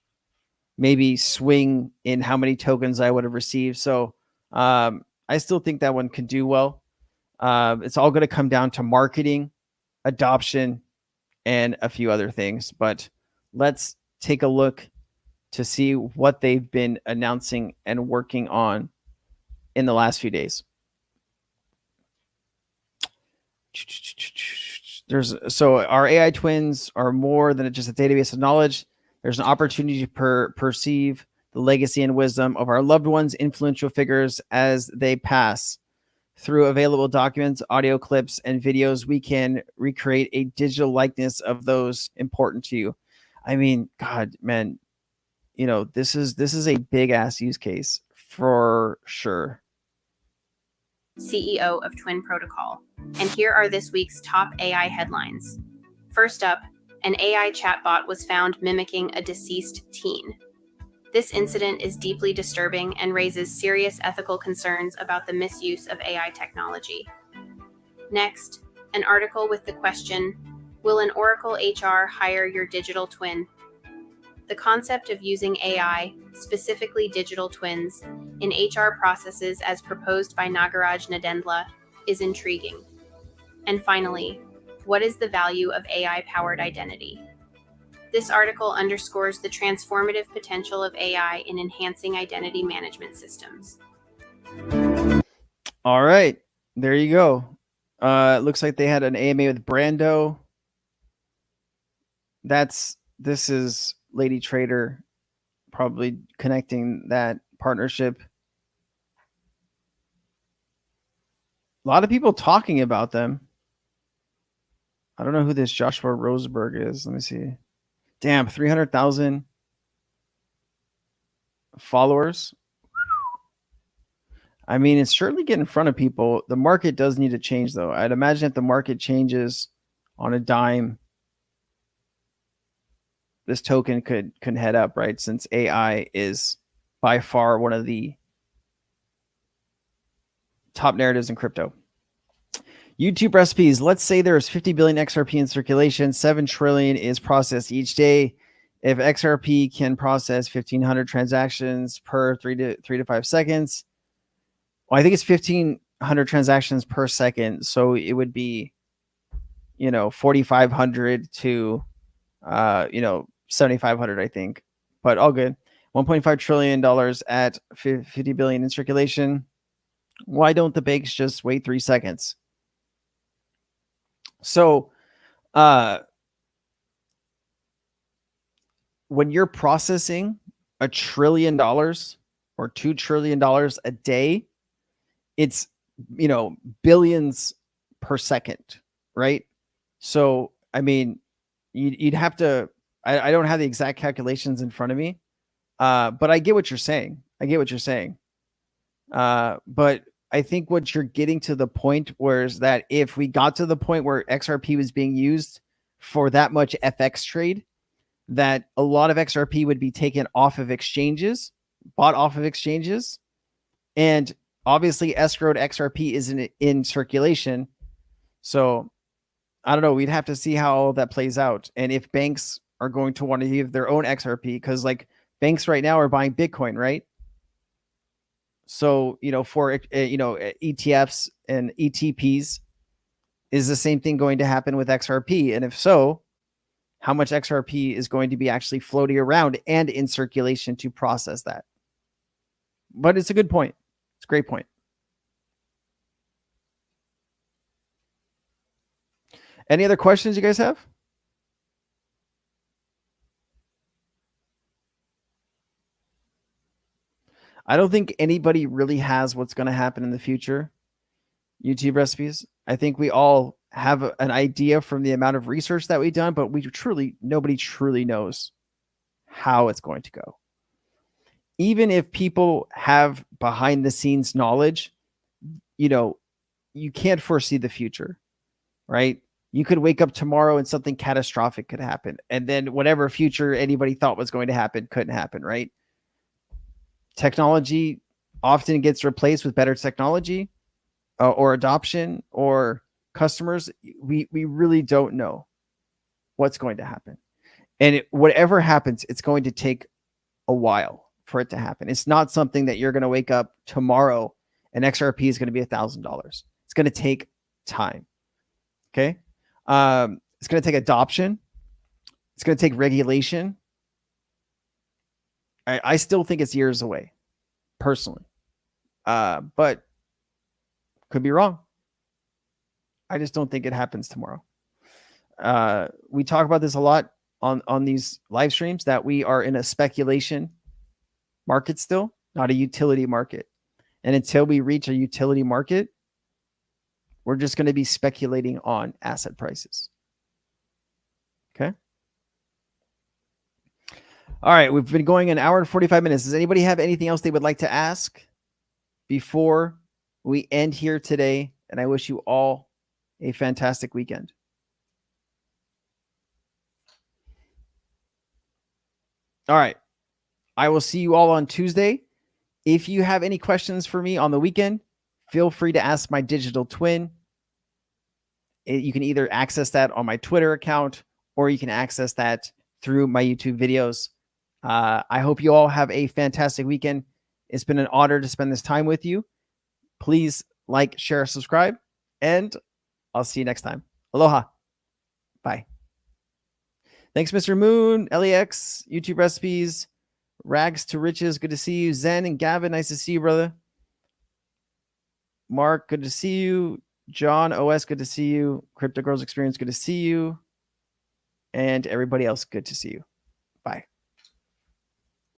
maybe swing in how many tokens I would have received. So I still think that one could do well. It's all going to come down to marketing, adoption, and a few other things. But let's take a look to see what they've been announcing and working on in the last few days. So our AI twins are more than just a database of knowledge. There's an opportunity to perceive the legacy and wisdom of our loved ones, influential figures as they pass. Through available documents, audio clips, and videos, we can recreate a digital likeness of those important to you. I mean, God, man, this is a big ass use case for sure. CEO of Twin Protocol. And here are this week's top AI headlines. First up, an AI chatbot was found mimicking a deceased teen. This incident is deeply disturbing and raises serious ethical concerns about the misuse of AI technology. Next, an article with the question, "Will an Oracle HR hire your digital twin?" The concept of using AI, specifically digital twins, in HR processes as proposed by Nagaraj Nadendla is intriguing. And finally, what is the value of AI-powered identity? This article underscores the transformative potential of AI in enhancing identity management systems. All right, there you go. It looks like they had an AMA with Brando. This is Lady Trader probably connecting that partnership. A lot of people talking about them. I don't know who this Joshua Roseberg is. Let me see. Damn, 300,000 followers. I mean, it's certainly getting in front of people. The market does need to change, though. I'd imagine if the market changes on a dime, this token could head up, right? Since AI is by far one of the top narratives in crypto. YouTube recipes. Let's say there's 50 billion XRP in circulation. 7 trillion is processed each day. If XRP can process 1,500 transactions per 3 to 5 seconds, well, I think it's 1,500 transactions per second. So it would be, 4,500 to, 7,500, I think. But all good. $1.5 trillion at 50 billion in circulation. Why don't the banks just wait 3 seconds? So, when you're processing $1 trillion or $2 trillion a day, it's, billions per second, right? So, I mean, you'd have to, I don't have the exact calculations in front of me, but I get what you're saying. But I think what you're getting to the point where is that if we got to the point where XRP was being used for that much FX trade, that a lot of XRP would be taken off of exchanges, bought off of exchanges, and obviously escrowed XRP isn't in circulation. So I don't know. We'd have to see how all that plays out. And if banks are going to want to give their own XRP, because like banks right now are buying Bitcoin, right? So, for, ETFs and ETPs, is the same thing going to happen with XRP? And if so, how much XRP is going to be actually floating around and in circulation to process that? But it's a good point. It's a great point. Any other questions you guys have? I don't think anybody really has what's going to happen in the future. YouTube recipes. I think we all have an idea from the amount of research that we've done, but nobody truly knows how it's going to go. Even if people have behind the scenes knowledge, you can't foresee the future, right? You could wake up tomorrow and something catastrophic could happen. And then whatever future anybody thought was going to happen couldn't happen, right? Technology often gets replaced with better technology or adoption or customers. We really don't know what's going to happen. And whatever happens, it's going to take a while for it to happen. It's not something that you're going to wake up tomorrow and XRP is going to be $1,000. It's going to take time. Okay. It's going to take adoption. It's going to take regulation. I still think it's years away, personally. But could be wrong. I just don't think it happens tomorrow. We talk about this a lot on these live streams, that we are in a speculation market still, not a utility market. And until we reach a utility market, we're just going to be speculating on asset prices. Okay. All right. We've been going an hour and 45 minutes. Does anybody have anything else they would like to ask before we end here today? And I wish you all a fantastic weekend. All right. I will see you all on Tuesday. If you have any questions for me on the weekend, feel free to ask my digital twin You can either access that on my Twitter account, or you can access that through my YouTube videos. I hope you all have a fantastic weekend. It's been an honor to spend this time with you. Please like, share, subscribe, and I'll see you next time. Aloha. Bye. Thanks, Mr. Moon, LEX, YouTube Recipes, Rags to Riches. Good to see you. Zen and Gavin, nice to see you, brother. Mark, good to see you. John OS, good to see you. Crypto Girls Experience, good to see you. And everybody else, good to see you. Bye.